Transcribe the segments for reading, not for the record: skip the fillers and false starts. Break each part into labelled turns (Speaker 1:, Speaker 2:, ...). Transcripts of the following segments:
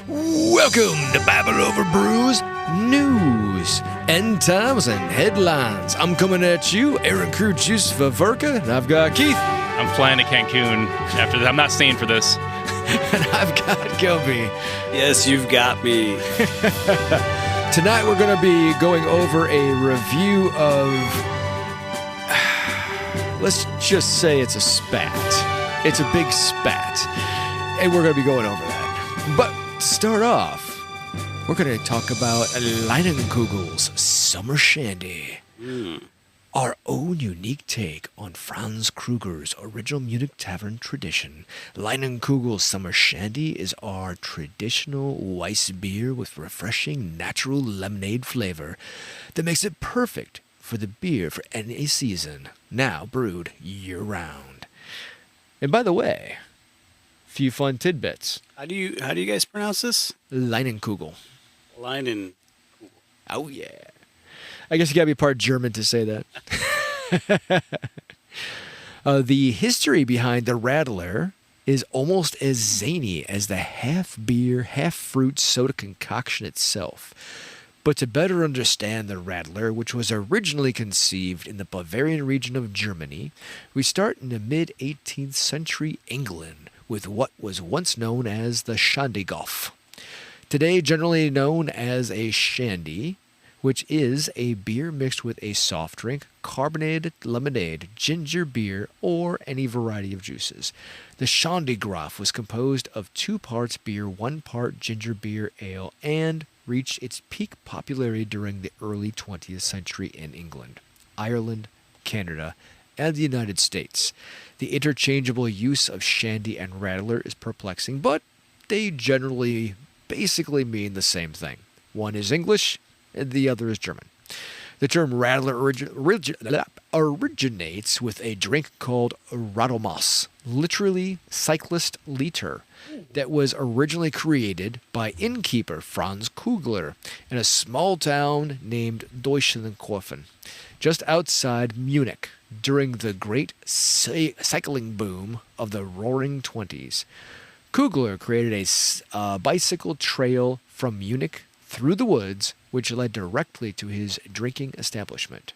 Speaker 1: Welcome to Babble Over Brews News, End Times, and Headlines. I'm coming at you, Aaron Cruz Vaverka, and I've got Keith.
Speaker 2: I'm flying to Cancun after this. I'm not staying for this.
Speaker 1: And I've got Gilby.
Speaker 3: Yes, you've got me.
Speaker 1: Tonight we're going to be going over a review of, let's just say it's a spat. It's a big spat. And we're going to be going over that. But to start off, we're going to talk about Leinenkugel's Summer Shandy. Our own unique take on Franz Kruger's original Munich tavern tradition. Leinenkugel Summer Shandy is our traditional Weiss beer with refreshing natural lemonade flavor that makes it perfect for the beer for any season, now brewed year-round. And by the way, few fun tidbits.
Speaker 3: How do you guys pronounce this?
Speaker 1: Leinenkugel.
Speaker 3: Leinenkugel.
Speaker 1: Oh, yeah. I guess you gotta be part German to say that. The history behind the Radler is almost as zany as the half-beer, half-fruit soda concoction itself. But to better understand the Radler, which was originally conceived in the Bavarian region of Germany, we start in the mid-18th century England with what was once known as the Shandygoff. Today generally known as a shandy, which is a beer mixed with a soft drink, carbonated lemonade, ginger beer, or any variety of juices. The Shandygroff was composed of 2 parts beer, 1 part ginger beer ale, and reached its peak popularity during the early 20th century in England, Ireland, Canada, and the United States. The interchangeable use of shandy and radler is perplexing, but they generally basically mean the same thing. One is English, and the other is German. The term radler originates with a drink called Radelmass, literally cyclist liter, that was originally created by innkeeper Franz Kugler in a small town named Deutschenkofen, just outside Munich, during the great cycling boom of the Roaring Twenties. Kugler created a bicycle trail from Munich through the woods, which led directly to his drinking establishment.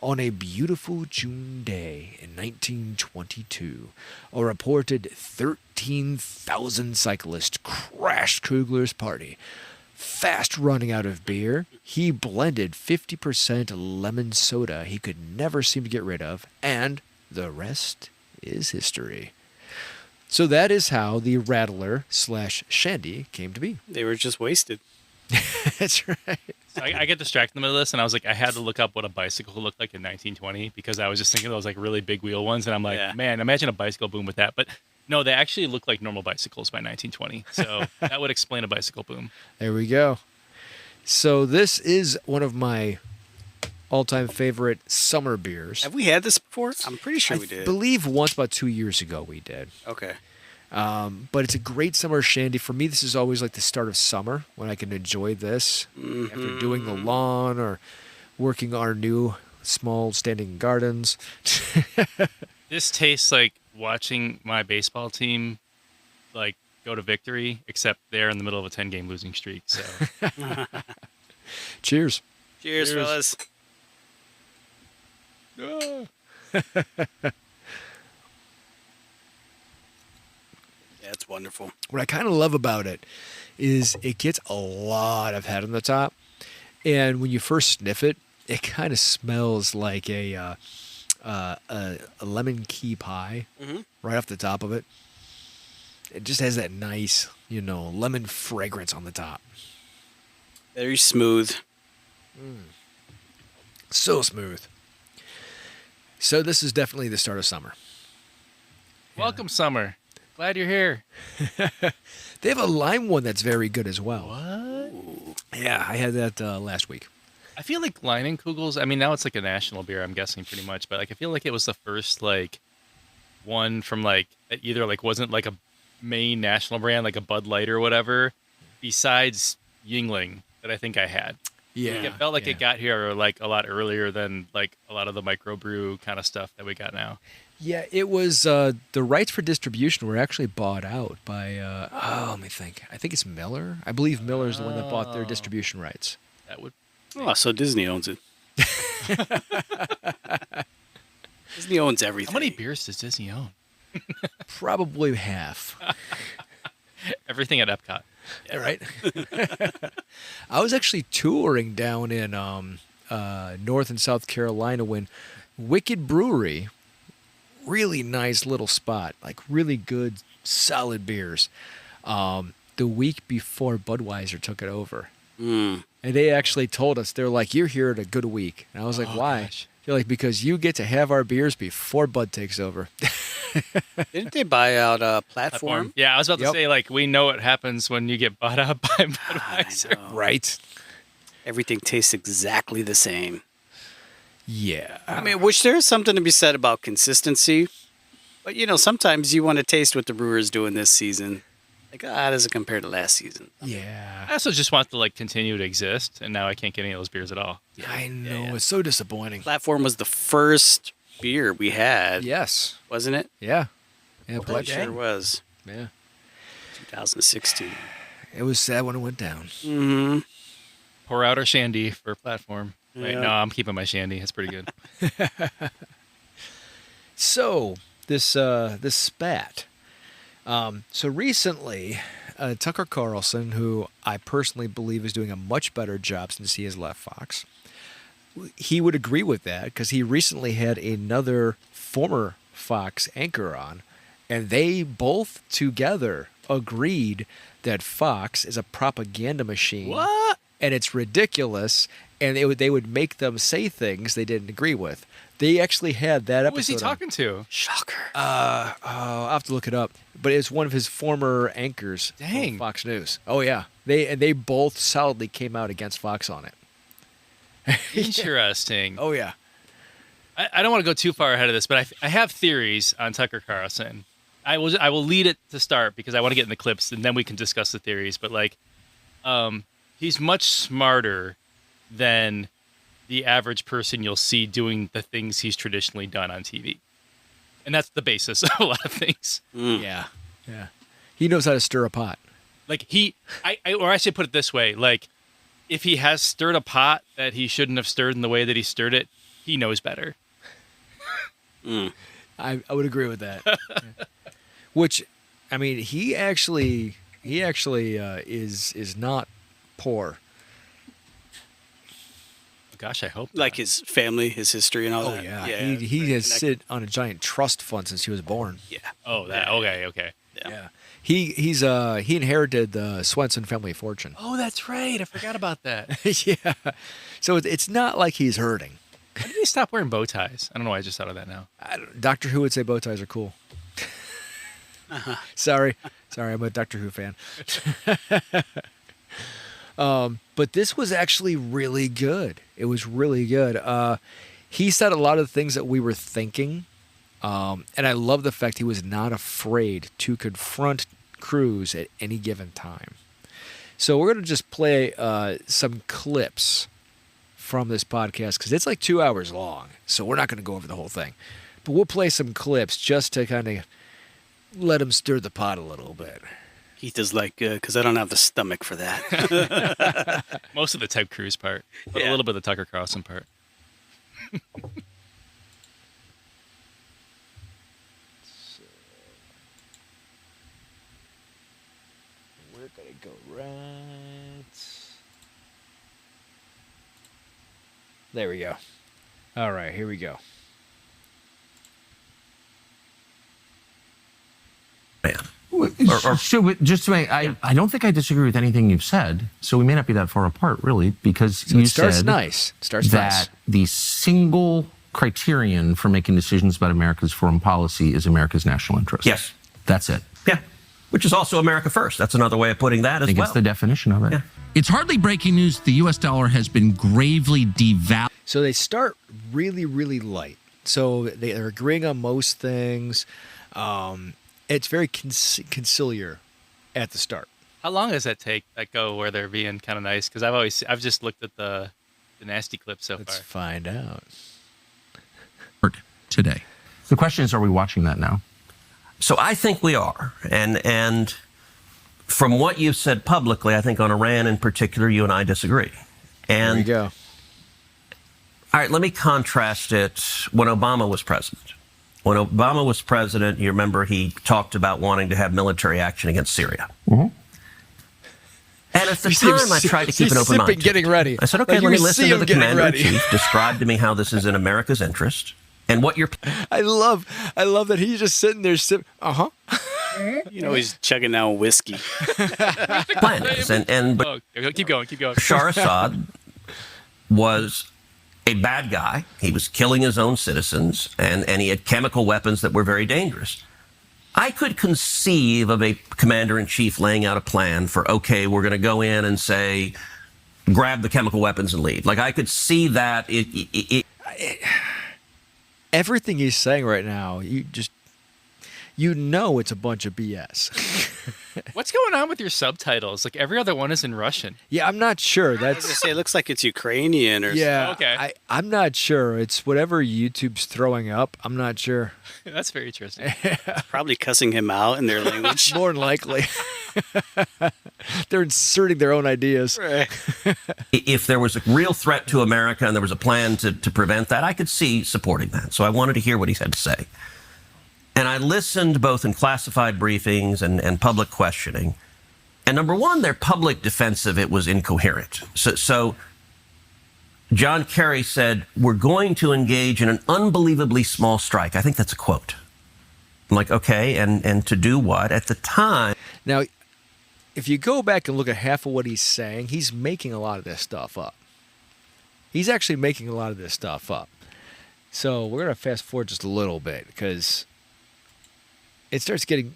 Speaker 1: On a beautiful June day in 1922, a reported 13,000 cyclists crashed Kugler's party. Fast running out of beer, he blended 50% lemon soda he could never seem to get rid of, and the rest is history. So that is how the Radler / Shandy came to be.
Speaker 3: They were just wasted.
Speaker 1: That's right.
Speaker 2: So I get distracted in the middle of this, and I was like, I had to look up what a bicycle looked like in 1920 because I was just thinking of those like really big wheel ones, and I'm like, man, imagine a bicycle boom with that. But no, they actually look like normal bicycles by 1920, so that would explain a bicycle boom.
Speaker 1: There we go. So this is one of my all-time favorite summer beers.
Speaker 3: Have we had this before? I'm pretty sure we did.
Speaker 1: I believe once about 2 years ago we did.
Speaker 3: Okay.
Speaker 1: But it's a great summer shandy. For me, this is always like the start of summer when I can enjoy this after doing the lawn or working our new small standing gardens.
Speaker 2: This tastes like watching my baseball team like go to victory, except they're in the middle of a 10-game losing streak. So,
Speaker 1: Cheers.
Speaker 3: Cheers, fellas. That's wonderful.
Speaker 1: What I kind of love about it is it gets a lot of head on the top. And when you first sniff it, it kind of smells like a lemon key pie right off the top of it. It just has that nice, lemon fragrance on the top.
Speaker 3: Very smooth.
Speaker 1: So smooth. So this is definitely the start of summer.
Speaker 2: Welcome, summer. Glad you're here.
Speaker 1: They have a lime one that's very good as well.
Speaker 2: What?
Speaker 1: Yeah, I had that last week.
Speaker 2: I feel like Leinenkugels, I mean, now it's like a national beer, I'm guessing, pretty much. But like, I feel like it was the first like one from like either like wasn't like a main national brand, like a Bud Light or whatever, besides Yingling that I think I had.
Speaker 1: Yeah.
Speaker 2: It felt like it got here like a lot earlier than like a lot of the microbrew kind of stuff that we got now.
Speaker 1: Yeah, it was the rights for distribution were actually bought out by let me think. I think it's Miller. I believe Miller's the one that bought their distribution rights.
Speaker 2: That would.
Speaker 3: Oh, so Disney owns it. Disney owns everything.
Speaker 2: How many beers does Disney own?
Speaker 1: Probably half.
Speaker 2: Everything at Epcot.
Speaker 1: Yeah, right. I was actually touring down in North and South Carolina when Wicked Brewery, really nice little spot, like really good, solid beers. The week before Budweiser took it over.
Speaker 3: Mm.
Speaker 1: And they actually told us, they're like, you're here at a good week. And I was like, why?
Speaker 2: Gosh.
Speaker 1: They're like, because you get to have our beers before Bud takes over.
Speaker 3: Didn't they buy out Platform?
Speaker 2: Yeah, I was about to
Speaker 1: Yep.
Speaker 2: say, like, we know what happens when you get bought out by Budweiser.
Speaker 3: I know.
Speaker 1: Right.
Speaker 3: Everything tastes exactly the same.
Speaker 1: Yeah.
Speaker 3: I mean, which there is something to be said about consistency. But, sometimes you want to taste what the Brewers doing this season. Like, how does it compare to last season?
Speaker 1: Yeah.
Speaker 2: I also just want to, like, continue to exist, and now I can't get any of those beers at all.
Speaker 1: I know.
Speaker 3: yeah.
Speaker 1: It's so disappointing.
Speaker 3: Platform was the first beer we had,
Speaker 1: Yes.
Speaker 3: wasn't it?
Speaker 1: Yeah. Yeah,
Speaker 3: It
Speaker 1: Bud
Speaker 3: sure was.
Speaker 1: Yeah.
Speaker 3: 2016.
Speaker 1: It was sad when it went down.
Speaker 3: Mm-hmm.
Speaker 2: Pour out our Shandy for Platform. Wait,
Speaker 3: Yeah.
Speaker 2: no, I'm keeping my Shandy. It's pretty good.
Speaker 1: So this spat. So recently, Tucker Carlson, who I personally believe is doing a much better job since he has left Fox, he would agree with that because he recently had another former Fox anchor on, and they both together agreed that Fox is a propaganda machine.
Speaker 2: What?
Speaker 1: And it's ridiculous, and they would make them say things they didn't agree with. They actually had that episode.
Speaker 2: Who was he
Speaker 1: on-
Speaker 2: talking to?
Speaker 3: Shocker.
Speaker 1: I'll have to look it up. But it's one of his former anchors
Speaker 2: Dang.
Speaker 1: from Fox News. Oh yeah, they both solidly came out against Fox on it.
Speaker 2: Interesting.
Speaker 1: Oh yeah.
Speaker 2: I don't want to go too far ahead of this, but I have theories on Tucker Carlson. I will lead it to start because I want to get in the clips, and then we can discuss the theories. But like, he's much smarter than the average person you'll see doing the things he's traditionally done on TV, and that's the basis of a lot of things.
Speaker 1: Yeah. Yeah. He knows how to stir a pot.
Speaker 2: Like or I should put it this way: like, if he has stirred a pot that he shouldn't have stirred in the way that he stirred it, he knows better.
Speaker 1: I would agree with that. Yeah. Which, I mean, he actually is not poor.
Speaker 2: Gosh, I hope
Speaker 3: Like
Speaker 2: not.
Speaker 3: his family, his history, and all
Speaker 1: Oh
Speaker 3: that.
Speaker 1: yeah.
Speaker 3: Yeah.
Speaker 1: He
Speaker 3: very
Speaker 1: has
Speaker 3: connected.
Speaker 1: sit on a giant trust fund since he was born.
Speaker 3: Yeah.
Speaker 2: Oh, that okay.
Speaker 3: Yeah.
Speaker 1: He inherited the Swenson family fortune.
Speaker 2: Oh, that's right. I forgot about that.
Speaker 1: Yeah. So it's not like he's hurting.
Speaker 2: When did he stop wearing bow ties? I don't know why I just thought of that now.
Speaker 1: Doctor Who would say bow ties are cool. Sorry, I'm a Doctor Who fan. But this was actually really good. It was really good. He said a lot of the things that we were thinking, and I love the fact he was not afraid to confront Cruz at any given time. So we're going to just play some clips from this podcast because it's like 2 hours long. So we're not going to go over the whole thing. But we'll play some clips just to kind of let him stir the pot a little bit.
Speaker 3: Keith is like, because I don't have the stomach for that.
Speaker 2: Most of the Ted Cruz part, but a
Speaker 3: Yeah.
Speaker 2: little bit of the Tucker Carlson part.
Speaker 1: We're going to go right. There we go. All right, here we go.
Speaker 4: Or should we, just to make, I don't think I disagree with anything you've said, so we may not be that far apart, really, because
Speaker 1: So
Speaker 4: you
Speaker 1: it starts
Speaker 4: said
Speaker 1: nice. It starts
Speaker 4: that
Speaker 1: nice.
Speaker 4: the single criterion for making decisions about America's foreign policy is America's national interest.
Speaker 5: Yes.
Speaker 4: That's it.
Speaker 5: Yeah. Which is also America first. That's another way of putting that
Speaker 4: I
Speaker 5: as
Speaker 4: think
Speaker 5: well.
Speaker 4: it's the definition of it.
Speaker 5: Yeah.
Speaker 6: It's hardly breaking news the U.S. dollar has been gravely devalued.
Speaker 1: So they start really, really light. So they're agreeing on most things. It's very conciliar at the start.
Speaker 2: How long does that take? That go where they're being kind of nice? Because I've just looked at the nasty clips so
Speaker 1: Let's
Speaker 2: far.
Speaker 1: find out.
Speaker 6: Today.
Speaker 4: The question is, are we watching that now?
Speaker 5: So I think we are. And from what you've said publicly, I think on Iran in particular, you and I disagree.
Speaker 1: There
Speaker 5: And
Speaker 1: we go.
Speaker 5: all right, let me contrast it when Obama was president. When Obama was president, you remember he talked about wanting to have military action against Syria.
Speaker 4: Mm-hmm.
Speaker 5: And at the
Speaker 1: You see him
Speaker 5: time, I tried to keep an
Speaker 1: he's
Speaker 5: open mind.
Speaker 1: sipping,
Speaker 5: to it.
Speaker 1: getting ready.
Speaker 5: I said, okay,
Speaker 1: Like,
Speaker 5: let
Speaker 1: you
Speaker 5: me
Speaker 1: see
Speaker 5: listen to
Speaker 1: him
Speaker 5: the
Speaker 1: getting ready.
Speaker 5: commander-in-chief describe to me how this is in America's interest and what your
Speaker 1: I love that he's just sitting there sipping.
Speaker 3: He's chugging down whiskey.
Speaker 5: plan is. But
Speaker 2: Oh, keep going.
Speaker 5: Bashar Assad was a bad guy. He was killing his own citizens, and he had chemical weapons that were very dangerous. I could conceive of a commander-in-chief laying out a plan for, okay, we're going to go in and say, grab the chemical weapons and leave. Like, I could see that.
Speaker 1: Everything he's saying right now, it's a bunch of BS.
Speaker 2: What's going on with your subtitles? Like every other one is in Russian.
Speaker 1: Yeah, I'm not sure.
Speaker 3: I was gonna say, it looks like it's Ukrainian or
Speaker 1: Yeah.
Speaker 2: Okay.
Speaker 1: I'm not sure. It's whatever YouTube's throwing up. I'm not sure.
Speaker 2: That's very interesting.
Speaker 3: probably cussing him out in their language.
Speaker 1: More than likely. They're inserting their own ideas.
Speaker 5: If there was a real threat to America and there was a plan to prevent that, I could see supporting that. So I wanted to hear what he had to say. And I listened both in classified briefings and public questioning. And number one, their public defense of it was incoherent. So John Kerry said, we're going to engage in an unbelievably small strike. I think that's a quote. I'm like, okay, and to do what? At the time...
Speaker 1: Now, if you go back and look at half of what he's saying, he's making a lot of this stuff up. He's actually making a lot of this stuff up. So we're going to fast forward just a little bit because it starts getting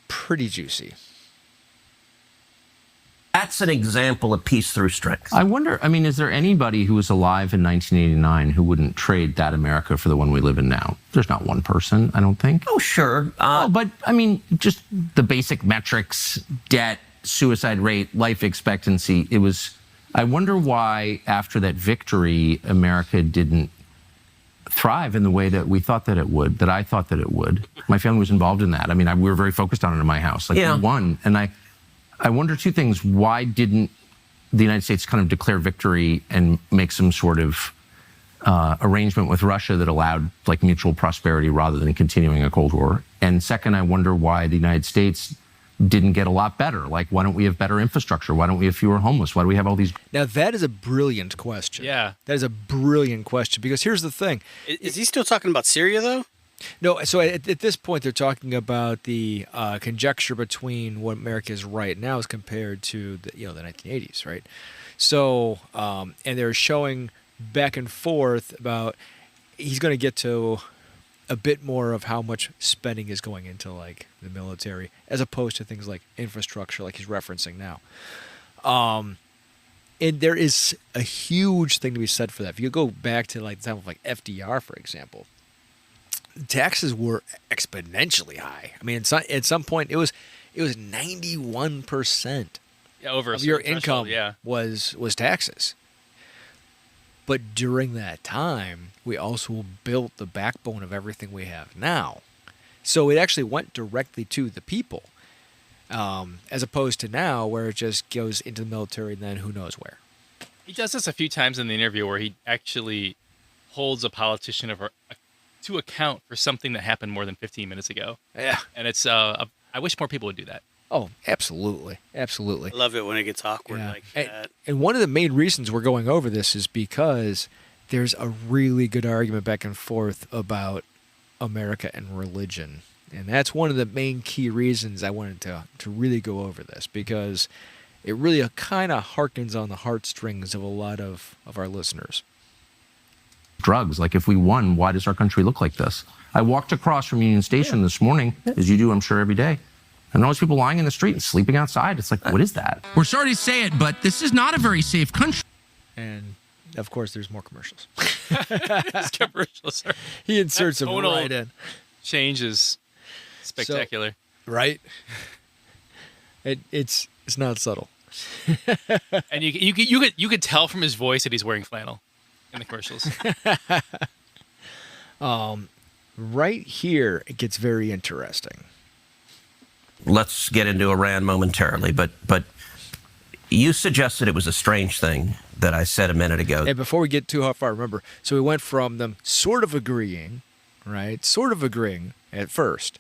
Speaker 1: pretty juicy.
Speaker 5: That's an example of peace through strength.
Speaker 4: I wonder, is there anybody who was alive in 1989 who wouldn't trade that America for the one we live in now? There's not one person, I don't think.
Speaker 5: Oh, sure.
Speaker 4: But just the basic metrics, debt, suicide rate, life expectancy. I wonder why after that victory, America didn't thrive in the way that we thought that it would, that I thought that it would. My family was involved in that. We were very focused on it in my house. We won. And I wonder two things. Why didn't the United States kind of declare victory and make some sort of arrangement with Russia that allowed mutual prosperity rather than continuing a Cold War? And second, I wonder why the United States didn't get a lot better. Why don't we have better infrastructure? Why don't we have fewer homeless? Why do we have all these?
Speaker 1: Now, that is a brilliant question.
Speaker 2: Yeah.
Speaker 1: That is a brilliant question because here's the thing.
Speaker 3: Is he still talking about Syria, though?
Speaker 1: No, so at this point, they're talking about the conjecture between what America is right now as compared to the 1980s, right? So, and they're showing back and forth about he's going to get to a bit more of how much spending is going into the military as opposed to things like infrastructure, like he's referencing now. And there is a huge thing to be said for that. If you go back to the time of FDR, for example. Taxes were exponentially high. At some point it was 91%
Speaker 2: Over
Speaker 1: of your
Speaker 2: threshold,
Speaker 1: income was taxes. But during that time, we also built the backbone of everything we have now. So it actually went directly to the people, as opposed to now where it just goes into the military and then who knows where.
Speaker 2: He does this a few times in the interview where he actually holds a politician to account for something that happened more than 15 minutes ago.
Speaker 1: Yeah.
Speaker 2: And it's I wish more people would do that.
Speaker 1: Oh, absolutely. Absolutely.
Speaker 3: I love it when it gets awkward like that.
Speaker 1: And one of the main reasons we're going over this is because there's a really good argument back and forth about America and religion. And that's one of the main key reasons I wanted to really go over this, because it really kind of harkens on the heartstrings of a lot of our listeners.
Speaker 4: Drugs. If we won, why does our country look like this? I walked across from Union Station this morning, as you do, I'm sure, every day. And all these people lying in the street and sleeping outside. It's what is that?
Speaker 6: We're sorry to say it, but this is not a very safe country.
Speaker 1: And, of course, there's more commercials.
Speaker 2: His commercials are,
Speaker 1: He inserts them
Speaker 2: tonal
Speaker 1: right in.
Speaker 2: change is spectacular.
Speaker 1: Right? It's not subtle.
Speaker 2: And you could tell from his voice that he's wearing flannel in the commercials.
Speaker 1: Right here, it gets very interesting.
Speaker 5: Let's get into Iran momentarily, but you suggested it was a strange thing that I said a minute ago.
Speaker 1: And before we get too far, remember, so we went from them sort of agreeing, right? Sort of agreeing at first,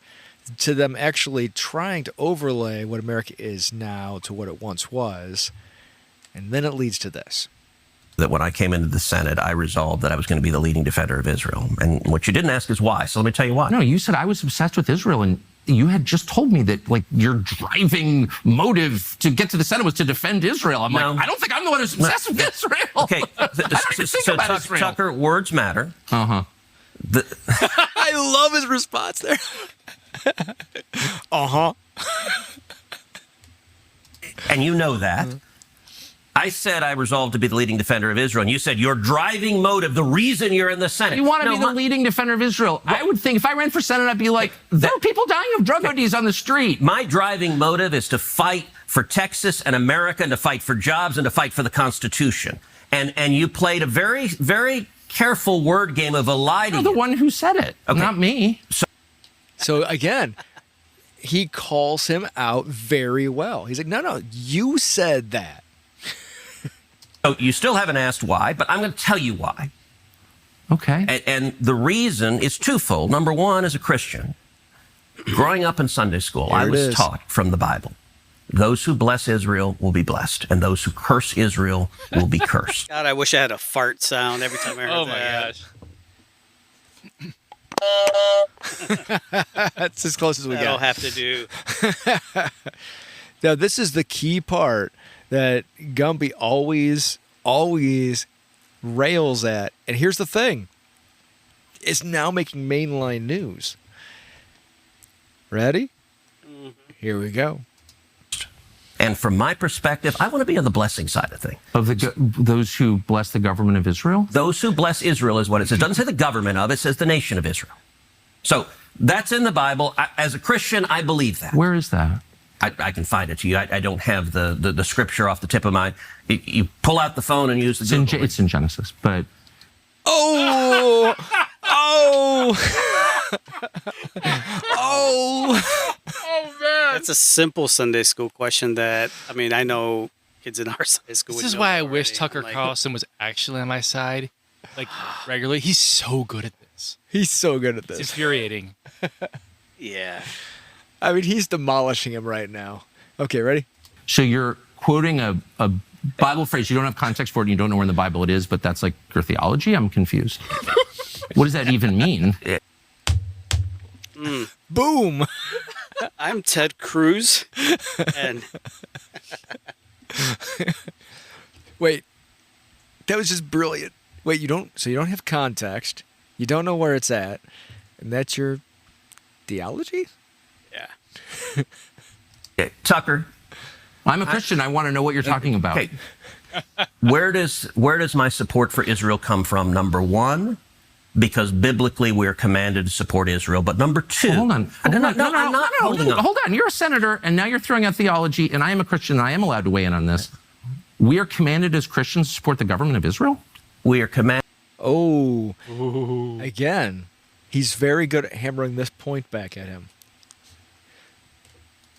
Speaker 1: to them actually trying to overlay what America is now to what it once was. And then it leads to this.
Speaker 5: That when I came into the Senate, I resolved that I was going to be the leading defender of Israel. And what you didn't ask is why. So let me tell you why.
Speaker 4: No, you said I was obsessed with Israel, and you had just told me that like your driving motive to get to the Senate was to defend Israel. I'm like, I don't think I'm the one who's obsessed with Israel.
Speaker 5: Okay,
Speaker 4: I don't even think about Israel.
Speaker 5: Tucker, words matter.
Speaker 4: Uh-huh.
Speaker 1: I love his response there. Uh-huh.
Speaker 5: And you know that. I said I resolved to be the leading defender of Israel, and you said your driving motive, the reason you're in the Senate.
Speaker 4: You want to be the leading defender of Israel. I would think if I ran for Senate, I'd be like, there are people dying of drug ODs on the street.
Speaker 5: My driving motive is to fight for Texas and America, and to fight for jobs, and to fight for the Constitution. And you played a very, very careful word game of eliding
Speaker 4: You're the one who said it, not me.
Speaker 1: So again, he calls him out very well. He's like, no, you said that.
Speaker 5: So you still haven't asked why, but I'm going to tell you why.
Speaker 4: Okay.
Speaker 5: And the reason is twofold. Number one, as a Christian, growing up in Sunday school, I was taught from the Bible, those who bless Israel will be blessed, and those who curse Israel will be cursed.
Speaker 3: God, I wish I had a fart sound every time I heard that.
Speaker 2: Oh, my gosh.
Speaker 1: That's as close as we
Speaker 3: That'll
Speaker 1: got.
Speaker 3: have to do.
Speaker 1: Now, this is the key part that Gumby always rails at. And here's the thing. It's now making mainline news. Ready? Mm-hmm. Here we go.
Speaker 5: And from my perspective, I want to be on the blessing side of things.
Speaker 4: Of those who bless the government of Israel?
Speaker 5: Those who bless Israel is what it says. It doesn't say the government of, it says the nation of Israel. So that's in the Bible. As a Christian, I believe that.
Speaker 4: Where is that?
Speaker 5: I can find it to you. I don't have the scripture off the tip of my... You pull out the phone and use the Google.
Speaker 4: It's in Genesis, but...
Speaker 1: Oh! Man!
Speaker 3: That's a simple Sunday school question that, I mean, I know kids in our Sunday school
Speaker 2: This
Speaker 3: would
Speaker 2: is
Speaker 3: know
Speaker 2: why I
Speaker 3: already.
Speaker 2: wish Tucker
Speaker 3: I'm like,
Speaker 2: Carlson was actually on my side, like regularly. He's so good at this.
Speaker 1: He's so good at
Speaker 2: It's
Speaker 1: this.
Speaker 2: infuriating.
Speaker 3: Yeah.
Speaker 1: I mean, he's demolishing him right now. Okay, ready?
Speaker 4: So you're quoting a Bible phrase. You don't have context for it, and you don't know where in the Bible it is, but that's like your theology? I'm confused. What does that even mean?
Speaker 1: Boom!
Speaker 3: I'm Ted Cruz, and
Speaker 1: Wait, that was just brilliant. Wait, you don't have context. You don't know where it's at, and that's your theology?
Speaker 3: yeah.
Speaker 5: Tucker,
Speaker 4: I'm a Christian. I want to know what you're talking about.
Speaker 5: okay. Where does my support for Israel come from? Number one, because biblically we're commanded to support Israel. But number two...
Speaker 4: Hold on.
Speaker 5: I'm not holding on.
Speaker 4: Hold on. You're a senator, and now you're throwing out theology, and I am a Christian, and I am allowed to weigh in on this. We are commanded as Christians to support the government of Israel?
Speaker 5: We are commanded...
Speaker 1: Oh, again, he's very good at hammering this point back at him.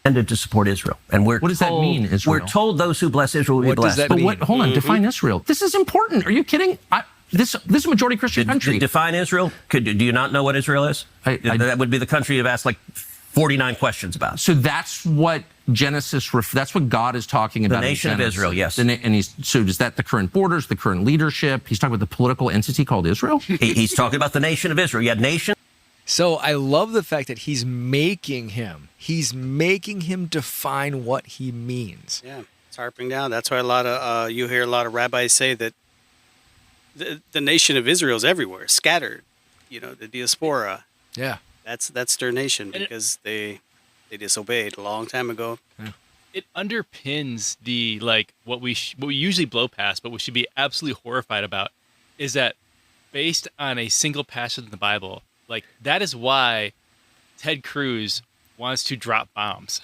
Speaker 5: to support Israel. And we're
Speaker 4: What does that mean, Israel?
Speaker 5: We're told those who bless Israel will be
Speaker 1: What does
Speaker 5: blessed.
Speaker 1: that
Speaker 4: But
Speaker 1: mean?
Speaker 4: what? Hold on. Define Israel. This is important. Are you kidding? This is a majority Christian country.
Speaker 5: Define Israel? Do you not know what Israel is? That would be the country you've asked like 49 questions about.
Speaker 4: So that's what Genesis. That's what God is talking about.
Speaker 5: The nation of Israel, yes.
Speaker 4: And so is that the current borders, the current leadership? He's talking about the political entity called Israel.
Speaker 5: He's talking about the nation of Israel. You had nation.
Speaker 1: So I love the fact that he's making him define what he means.
Speaker 3: Yeah, it's harping down. That's why a lot of you hear a lot of rabbis say that the nation of Israel is everywhere, scattered. You know, the diaspora.
Speaker 1: Yeah.
Speaker 3: That's their nation because they disobeyed a long time ago.
Speaker 1: Yeah.
Speaker 2: It underpins the what we usually blow past, but we should be absolutely horrified about, is that based on a single passage in the Bible, that is why Ted Cruz wants to drop bombs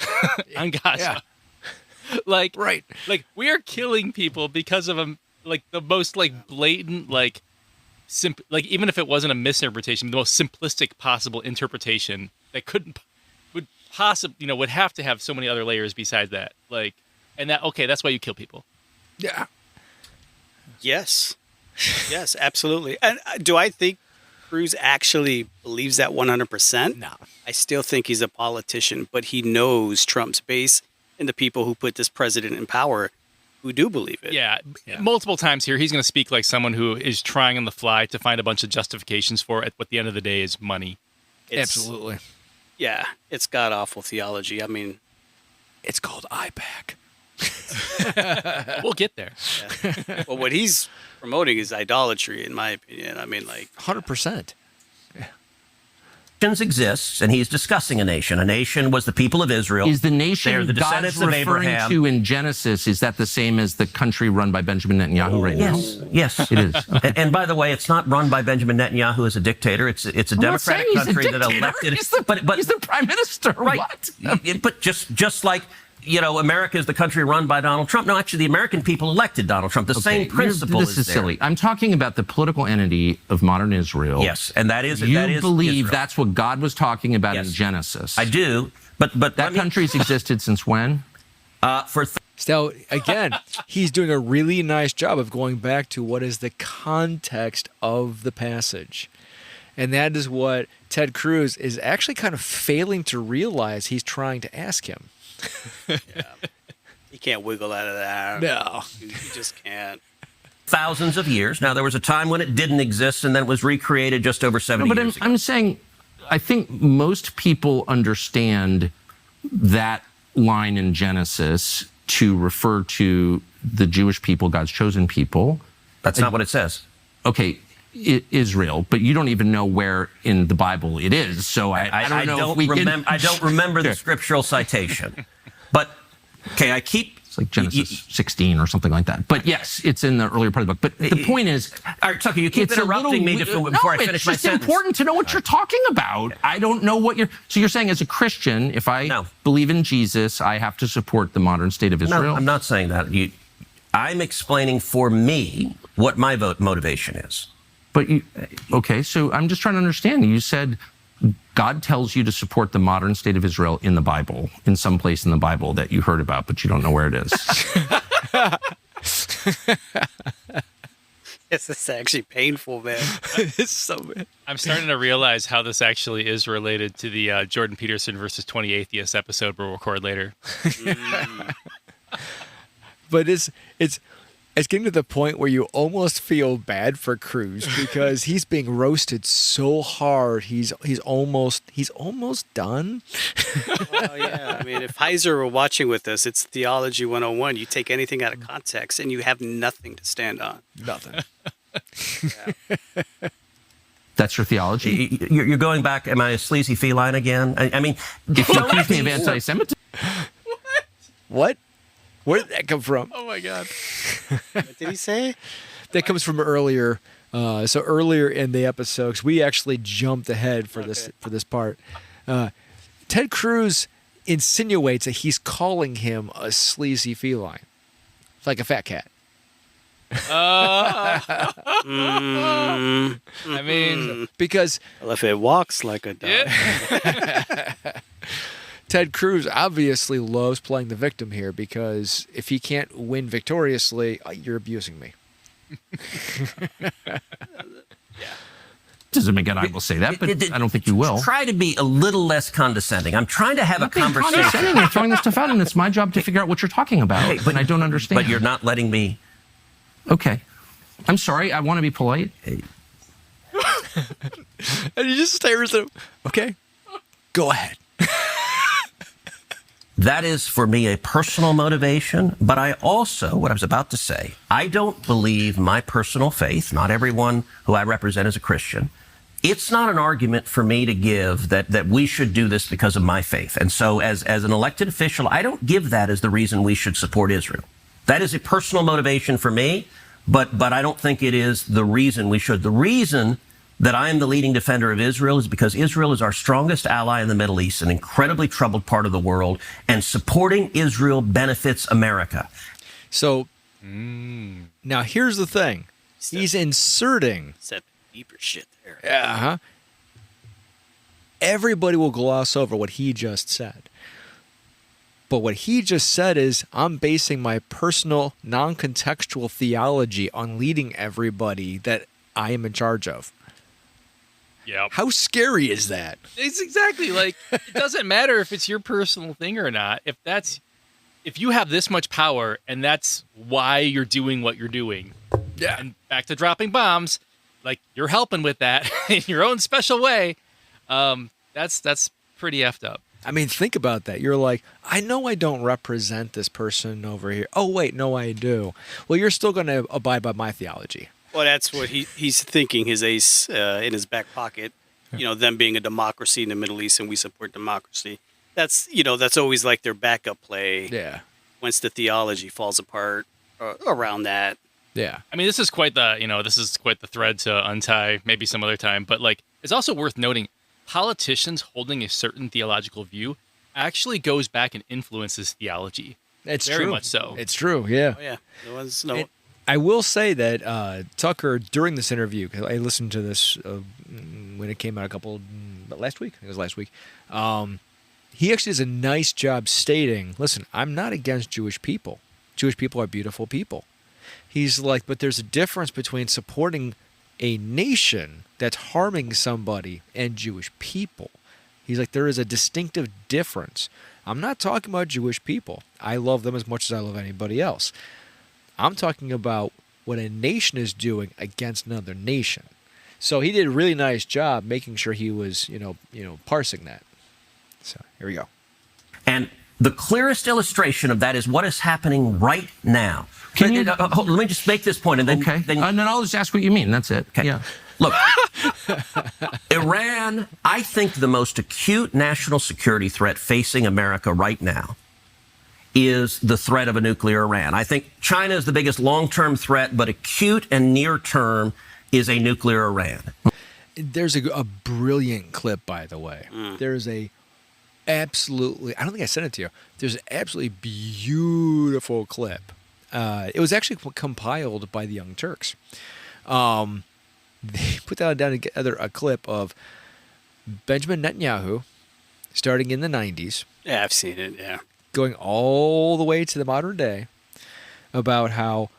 Speaker 2: on Gaza. Like,
Speaker 1: Right.
Speaker 2: Like, we are killing people because of like the most like blatant like like even if it wasn't a misinterpretation, the most simplistic possible interpretation that would possibly would have to have so many other layers besides that. Like, and that's why you kill people.
Speaker 1: Yeah.
Speaker 3: Yes. Yes, absolutely. And do I think Cruz actually believes that 100%?
Speaker 1: No.
Speaker 3: I still think he's a politician, but he knows Trump's base and the people who put this president in power who do believe it.
Speaker 2: Yeah. Multiple times here, he's going to speak like someone who is trying on the fly to find a bunch of justifications for it. But at the end of the day, is money.
Speaker 1: Absolutely.
Speaker 3: Yeah, it's god awful theology. I mean,
Speaker 1: It's called IPAC.
Speaker 2: We'll get there.
Speaker 3: well, what he's promoting is idolatry, in my opinion. I mean, like
Speaker 1: 100%.
Speaker 5: Nations exists, and he's discussing a nation. A nation was the people of Israel.
Speaker 4: Is the
Speaker 5: They're
Speaker 4: nation
Speaker 5: the
Speaker 4: God's
Speaker 5: descendants of
Speaker 4: referring
Speaker 5: Abraham.
Speaker 4: to in Genesis, is that the same as the country run by Benjamin Netanyahu right now?
Speaker 5: Yes,
Speaker 4: It is.
Speaker 5: And by the way, it's not run by Benjamin Netanyahu as a dictator. It's a
Speaker 4: I'm not
Speaker 5: democratic
Speaker 4: saying he's a
Speaker 5: country that
Speaker 4: dictator.
Speaker 5: elected.
Speaker 4: He's the prime minister.
Speaker 5: right.
Speaker 4: What?
Speaker 5: But just like America is the country run by Donald Trump. No, actually, the American people elected Donald Trump. The same principle
Speaker 4: This is
Speaker 5: there.
Speaker 4: silly. I'm talking about the political entity of modern Israel.
Speaker 5: Yes, and that is
Speaker 4: You
Speaker 5: that is
Speaker 4: believe
Speaker 5: Israel.
Speaker 4: that's what God was talking about
Speaker 5: Yes.
Speaker 4: in Genesis.
Speaker 5: I do, but
Speaker 4: That country's existed since when?
Speaker 5: for
Speaker 1: So again, he's doing a really nice job of going back to what is the context of the passage. And that is what Ted Cruz is actually kind of failing to realize he's trying to ask him.
Speaker 3: you can't wiggle out of that.
Speaker 1: No.
Speaker 3: You just can't.
Speaker 5: thousands of years. Now, there was a time when it didn't exist, and then it was recreated just over 70
Speaker 4: But
Speaker 5: years ago.
Speaker 4: I'm saying, I think most people understand that line in Genesis to refer to the Jewish people, God's chosen people.
Speaker 5: That's not what it says.
Speaker 4: Okay, Israel, but you don't even know where in the Bible it is. So I don't know if we can.
Speaker 5: I don't remember the scriptural citation. But, okay, I keep...
Speaker 4: It's like Genesis 16 or something like that. But yes, it's in the earlier part of the book. But the point is,
Speaker 5: All right, Tucker, you keep
Speaker 4: it's a
Speaker 5: interrupting me
Speaker 4: little-
Speaker 5: before I finish my
Speaker 4: it's just
Speaker 5: sentence.
Speaker 4: important to know what you're talking about. I don't know what you're... So you're saying as a Christian, if I
Speaker 5: No.
Speaker 4: believe in Jesus, I have to support the modern state of Israel?
Speaker 5: No, I'm not saying that. I'm explaining for me what my motivation is.
Speaker 4: But okay, so I'm just trying to understand. You said God tells you to support the modern state of Israel in the Bible, in some place in the Bible that you heard about, but you don't know where it is.
Speaker 3: This is actually painful, man.
Speaker 1: It's so bad.
Speaker 2: I'm starting to realize how this actually is related to the Jordan Peterson versus 20 Atheists episode we'll record later.
Speaker 1: But it's getting to the point where you almost feel bad for Cruz because he's being roasted so hard. He's almost done.
Speaker 3: Oh, yeah. I mean, if Heiser were watching with us, it's Theology 101. You take anything out of context and you have nothing to stand on.
Speaker 1: Nothing.
Speaker 4: That's your theology?
Speaker 5: You're going back, am I a sleazy feline again? I mean...
Speaker 4: If you accuse me of anti-Semitism,
Speaker 1: What? Where did that come from?
Speaker 2: Oh my God.
Speaker 3: What did he say?
Speaker 1: That comes from earlier. So earlier in the episode, 'cause we actually jumped ahead for this part. Ted Cruz insinuates that he's calling him a sleazy feline, like a fat cat.
Speaker 2: I mean,
Speaker 1: Because
Speaker 3: Well, if it walks like a dog.
Speaker 1: Ted Cruz obviously loves playing the victim here because if he can't win victoriously, you're abusing me.
Speaker 4: doesn't make it I will say that, but I don't think you will.
Speaker 5: Try to be a little less condescending. I'm trying to have a conversation.
Speaker 4: Condescending, you're throwing this stuff out, and it's my job to figure out what you're talking about, but I don't understand.
Speaker 5: But you're not letting me...
Speaker 4: Okay. I'm sorry, I want to be polite.
Speaker 1: And he just stares at him. Okay, go ahead.
Speaker 5: That is, for me, a personal motivation, but I also, what I was about to say, I don't believe my personal faith, not everyone who I represent is a Christian, it's not an argument for me to give that we should do this because of my faith. And so as an elected official, I don't give that as the reason we should support Israel. That is a personal motivation for me, but I don't think it is the reason we should. The reason that I am the leading defender of Israel is because Israel is our strongest ally in the Middle East, an incredibly troubled part of the world, and supporting Israel benefits America.
Speaker 1: So now here's the thing. He's inserting.
Speaker 3: Said deeper shit there.
Speaker 1: Uh-huh. Everybody will gloss over what he just said. But what he just said is, I'm basing my personal, non-contextual theology on leading everybody that I am in charge of.
Speaker 2: Yeah.
Speaker 1: How scary is that?
Speaker 2: It's exactly like, it doesn't matter if it's your personal thing or not. If you have this much power and that's why you're doing what you're doing.
Speaker 1: Yeah.
Speaker 2: And back to dropping bombs, like you're helping with that in your own special way. That's pretty effed up.
Speaker 1: I mean, think about that. You're like, I know I don't represent this person over here. Oh, wait, no, I do. Well, you're still going to abide by my theology.
Speaker 3: Well, that's what he's thinking, his ace in his back pocket. You know, them being a democracy in the Middle East, and we support democracy. That's always like their backup play.
Speaker 1: Yeah.
Speaker 3: Once the theology falls apart around that.
Speaker 1: Yeah.
Speaker 2: I mean, this is quite the thread to untie, maybe some other time. But like, it's also worth noting, politicians holding a certain theological view actually goes back and influences theology.
Speaker 1: It's
Speaker 2: very
Speaker 1: true.
Speaker 2: much so.
Speaker 1: It's true. Yeah.
Speaker 3: Oh yeah, there was no.
Speaker 1: I will say that Tucker, during this interview, because I listened to this when it came out last week. I think it was last week. He actually does a nice job stating, listen, I'm not against Jewish people. Jewish people are beautiful people. He's like, but there's a difference between supporting a nation that's harming somebody and Jewish people. He's like, there is a distinctive difference. I'm not talking about Jewish people. I love them as much as I love anybody else. I'm talking about what a nation is doing against another nation. So he did a really nice job making sure he was, parsing that. So here we go.
Speaker 5: And the clearest illustration of that is what is happening right now. Let me just make this point, and then
Speaker 4: and then I'll just ask what you mean. That's it.
Speaker 5: Okay.
Speaker 4: Yeah.
Speaker 5: Look, Iran, I think the most acute national security threat facing America right now is the threat of a nuclear Iran. I think China is the biggest long-term threat, but acute and near-term is a nuclear Iran.
Speaker 1: There's a brilliant clip, by the way. There's I don't think I sent it to you. There's an absolutely beautiful clip. It was actually compiled by the Young Turks. They put down together a clip of Benjamin Netanyahu starting in the 90s.
Speaker 3: Yeah, I've seen it, yeah.
Speaker 1: Going all the way to the modern day about how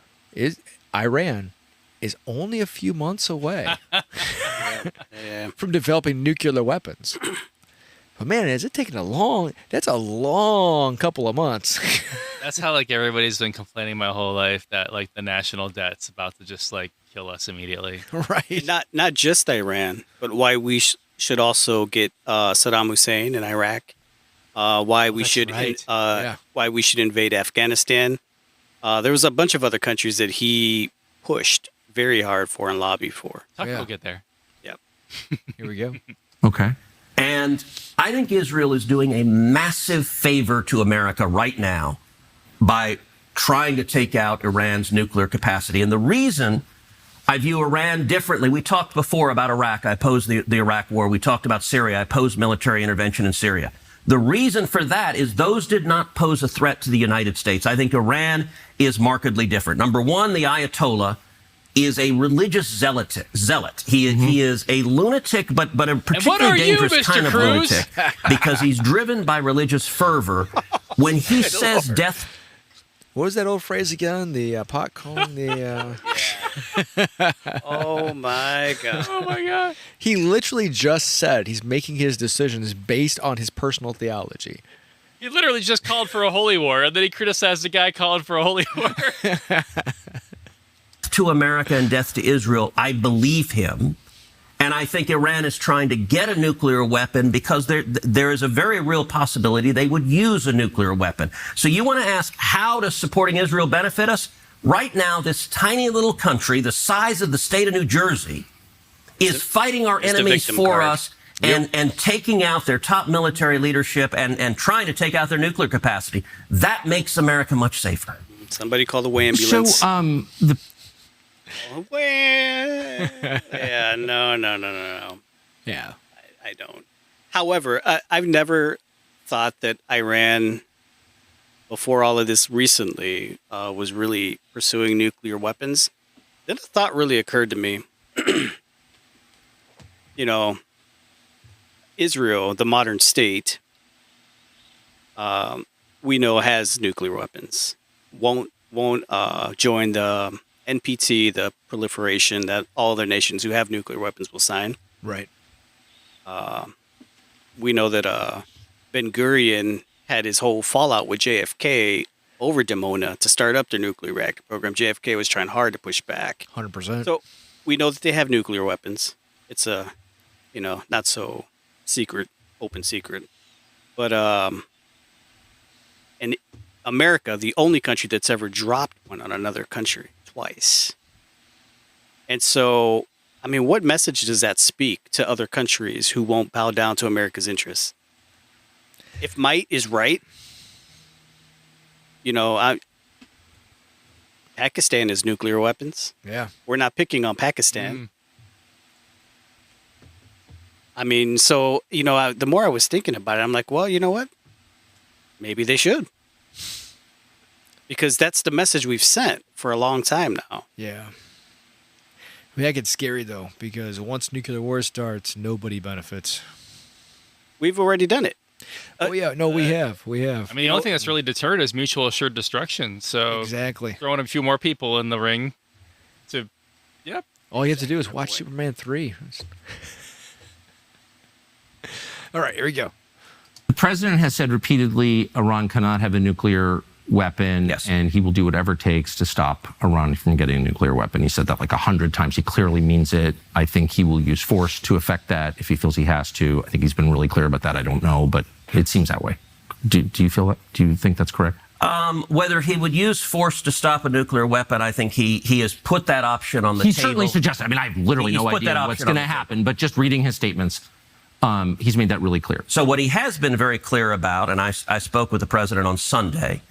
Speaker 1: Iran is only a few months away from developing nuclear weapons. But man, is it taking that's a long couple of months.
Speaker 2: That's how like everybody's been complaining my whole life that like the national debt's about to just like kill us immediately.
Speaker 1: Right.
Speaker 3: Not just Iran, but why we should also get Saddam Hussein in Iraq. Why we should invade Afghanistan. There was a bunch of other countries that he pushed very hard for and lobbied for.
Speaker 2: Tucker will get there.
Speaker 3: Yep.
Speaker 1: Here we go.
Speaker 4: Okay.
Speaker 5: And I think Israel is doing a massive favor to America right now by trying to take out Iran's nuclear capacity. And the reason I view Iran differently, we talked before about Iraq. I opposed the Iraq war. We talked about Syria. I opposed military intervention in Syria. The reason for that is those did not pose a threat to the United States. I think Iran is markedly different. Number one, the Ayatollah is a religious zealot. He is a lunatic, but a particularly dangerous kind of lunatic because he's driven by religious fervor. When he says death...
Speaker 1: What was that old phrase again? The pot calling the...
Speaker 3: Oh, my God.
Speaker 2: Oh, my God.
Speaker 1: He literally just said he's making his decisions based on his personal theology.
Speaker 2: He literally just called for a holy war, and then he criticized the guy calling for a holy war.
Speaker 5: To America and death to Israel, I believe him. And I think Iran is trying to get a nuclear weapon because there is a very real possibility they would use a nuclear weapon. So you want to ask, how does supporting Israel benefit us? Right now, this tiny little country, the size of the state of New Jersey, is fighting our enemies for us and taking out their top military leadership and trying to take out their nuclear capacity. That makes America much safer.
Speaker 3: Somebody call the way ambulance.
Speaker 4: So
Speaker 3: Yeah, no.
Speaker 1: Yeah.
Speaker 3: I don't. However, I've never thought that Iran, before all of this recently, was really pursuing nuclear weapons. Then a thought really occurred to me. Israel, the modern state, we know has nuclear weapons. Won't join the NPT, the proliferation that all other nations who have nuclear weapons will sign.
Speaker 1: Right.
Speaker 3: We know that Ben-Gurion had his whole fallout with JFK over Dimona to start up their nuclear reactor program. JFK was trying hard to push back.
Speaker 1: 100%.
Speaker 3: So we know that they have nuclear weapons. It's a, not so secret, open secret. But in America, the only country that's ever dropped one on another country twice. And so, what message does that speak to other countries who won't bow down to America's interests? If might is right, Pakistan has nuclear weapons.
Speaker 1: Yeah.
Speaker 3: We're not picking on Pakistan. So, the more I was thinking about it, I'm like, well, you know what? Maybe they should. Because that's the message we've sent for a long time now.
Speaker 1: Yeah. That gets scary, though, because once nuclear war starts, nobody benefits.
Speaker 3: We've already done it.
Speaker 1: We have.
Speaker 2: The only thing that's really deterred is mutual assured destruction. So
Speaker 1: exactly.
Speaker 2: Throwing a few more people in the ring
Speaker 1: All you have to do is watch Superman 3. All right, here we go.
Speaker 4: The president has said repeatedly Iran cannot have a nuclear weapon, and he will do whatever it takes to stop Iran from getting a nuclear weapon. He said that like 100 times. He clearly means it. I think he will use force to effect that if he feels he has to. I think he's been really clear about that. I don't know, but it seems that way. Do you feel that? Do you think that's correct?
Speaker 5: Whether he would use force to stop a nuclear weapon, I think he has put that option on the table.
Speaker 4: He certainly suggested. I have literally no idea what's going to happen, but just reading his statements, he's made that really clear.
Speaker 5: So what he has been very clear about, and I spoke with the president on Sunday,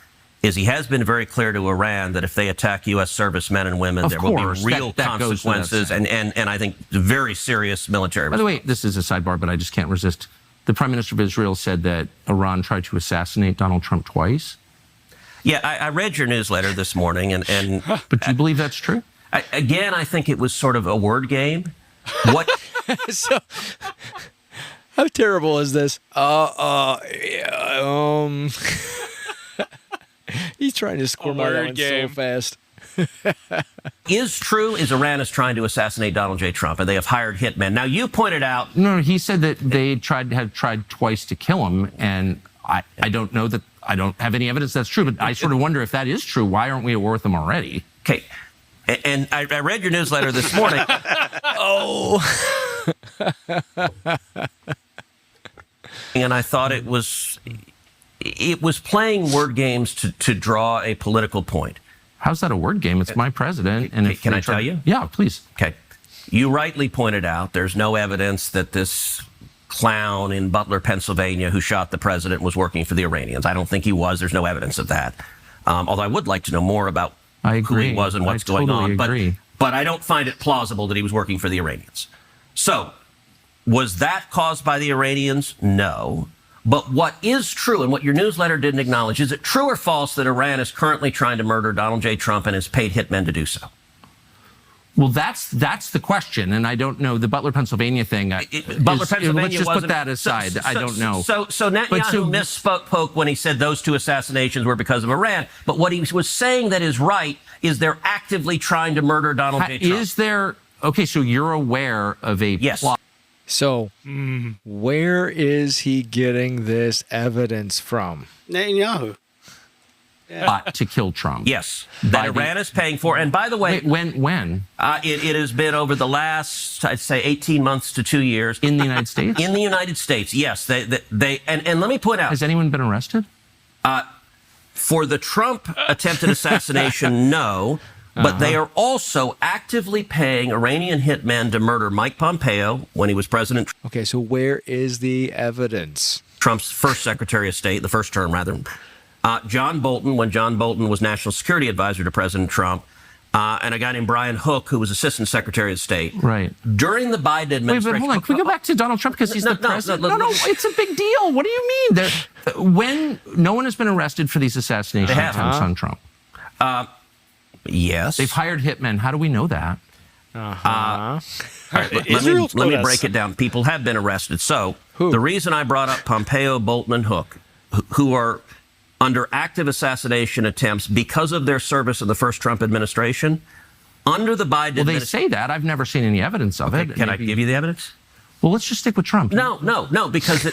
Speaker 5: is he has been very clear to Iran that if they attack U.S. servicemen and women, there will be real consequences and I think very serious military response.
Speaker 4: By the way, this is a sidebar, but I just can't resist. The Prime Minister of Israel said that Iran tried to assassinate Donald Trump twice.
Speaker 5: Yeah, I read your newsletter this morning, and
Speaker 4: but do you believe that's true?
Speaker 5: I think it was sort of a word game. What?
Speaker 1: So, how terrible is this? He's trying to score my line so fast.
Speaker 5: Is true is Iran is trying to assassinate Donald J. Trump, and they have hired hitmen. Now, you pointed out...
Speaker 4: No, he said that they have tried twice to kill him, and I don't know that... I don't have any evidence that's true, but I sort of wonder if that is true. Why aren't we at war with them already?
Speaker 5: Okay. And I read your newsletter this morning. And I thought it was playing word games to draw a political point.
Speaker 4: How's that a word game? It's my president. And
Speaker 5: can I tell you?
Speaker 4: Yeah, please.
Speaker 5: Okay. You rightly pointed out there's no evidence that this clown in Butler, Pennsylvania, who shot the president was working for the Iranians. I don't think he was. There's no evidence of that. Although I would like to know more about who he was and what's going on. But I don't find it plausible that he was working for the Iranians. So, was that caused by the Iranians? No. But what is true, and what your newsletter didn't acknowledge, is it true or false that Iran is currently trying to murder Donald J. Trump and has paid hitmen to do so?
Speaker 4: Well, that's the question, and I don't know the Butler, Pennsylvania thing.
Speaker 5: Pennsylvania.
Speaker 4: Let's just put that aside. I don't know.
Speaker 5: So Netanyahu misspoke when he said those two assassinations were because of Iran. But what he was saying that is right is they're actively trying to murder Donald J. Trump.
Speaker 4: Is there? Okay, so you're aware of a plot.
Speaker 1: So, where is he getting this evidence from?
Speaker 3: Netanyahu.
Speaker 4: To kill Trump.
Speaker 5: Yes, that Iran is paying for. And by the way,
Speaker 4: when?
Speaker 5: It has been over the last, I'd say, 18 months to 2 years.
Speaker 4: In the United States?
Speaker 5: In the United States, yes. They and let me point out.
Speaker 4: Has anyone been arrested?
Speaker 5: For the Trump attempted assassination, no. But they are also actively paying Iranian hitmen to murder Mike Pompeo when he was president.
Speaker 1: Okay, so where is the evidence?
Speaker 5: Trump's first Secretary of State, the first term, rather. John Bolton, when John Bolton was National Security Advisor to President Trump, and a guy named Brian Hook, who was Assistant Secretary of State.
Speaker 4: Right.
Speaker 5: During the Biden administration.
Speaker 4: Wait, but hold on. Can we go back to Donald Trump because he's the president? No, it's a big deal. What do you mean? When no one has been arrested for these assassination attempts on Trump.
Speaker 5: Yes.
Speaker 4: They've hired hitmen. How do we know that?
Speaker 5: All right, let me break it down. People have been arrested. So the reason I brought up Pompeo, Bolton, and Hook, who are under active assassination attempts because of their service in the first Trump administration, under the Biden
Speaker 4: administration. Well, they say that. I've never seen any evidence of it.
Speaker 5: Can I give you the evidence?
Speaker 4: Well, let's just stick with Trump.
Speaker 5: No, because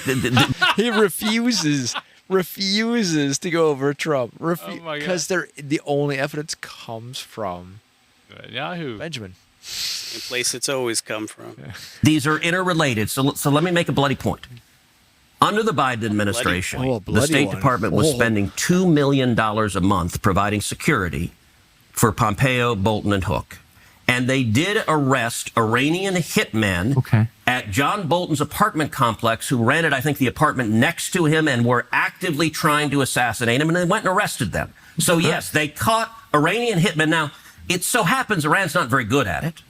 Speaker 1: he refuses to go over Trump because the only evidence comes from
Speaker 2: Yahoo.
Speaker 1: Benjamin.
Speaker 3: The place it's always come from.
Speaker 5: These are interrelated. So let me make a bloody point. Under the Biden administration, the State Department was spending $2 million a month providing security for Pompeo, Bolton, and Hook. And they did arrest Iranian hitmen at John Bolton's apartment complex who rented, I think, the apartment next to him and were actively trying to assassinate him, and they went and arrested them. So, yes, they caught Iranian hitmen. Now, it so happens Iran's not very good at it.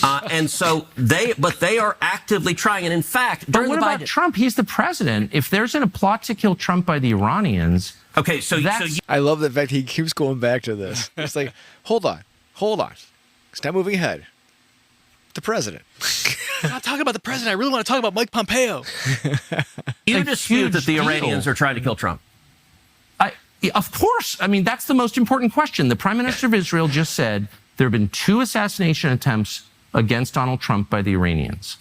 Speaker 5: And so they are actively trying. And in fact,
Speaker 4: but what about Trump? He's the president. If there's a plot to kill Trump by the Iranians,
Speaker 1: I love the fact he keeps going back to this. It's like, hold on. Stop moving ahead. The president.
Speaker 2: I'm not talking about the president. I really want to talk about Mike Pompeo.
Speaker 5: You dispute that the Iranians are trying to kill Trump?
Speaker 4: Of course. I mean, that's the most important question. The Prime Minister of Israel just said there have been 2 assassination attempts against Donald Trump by the Iranians.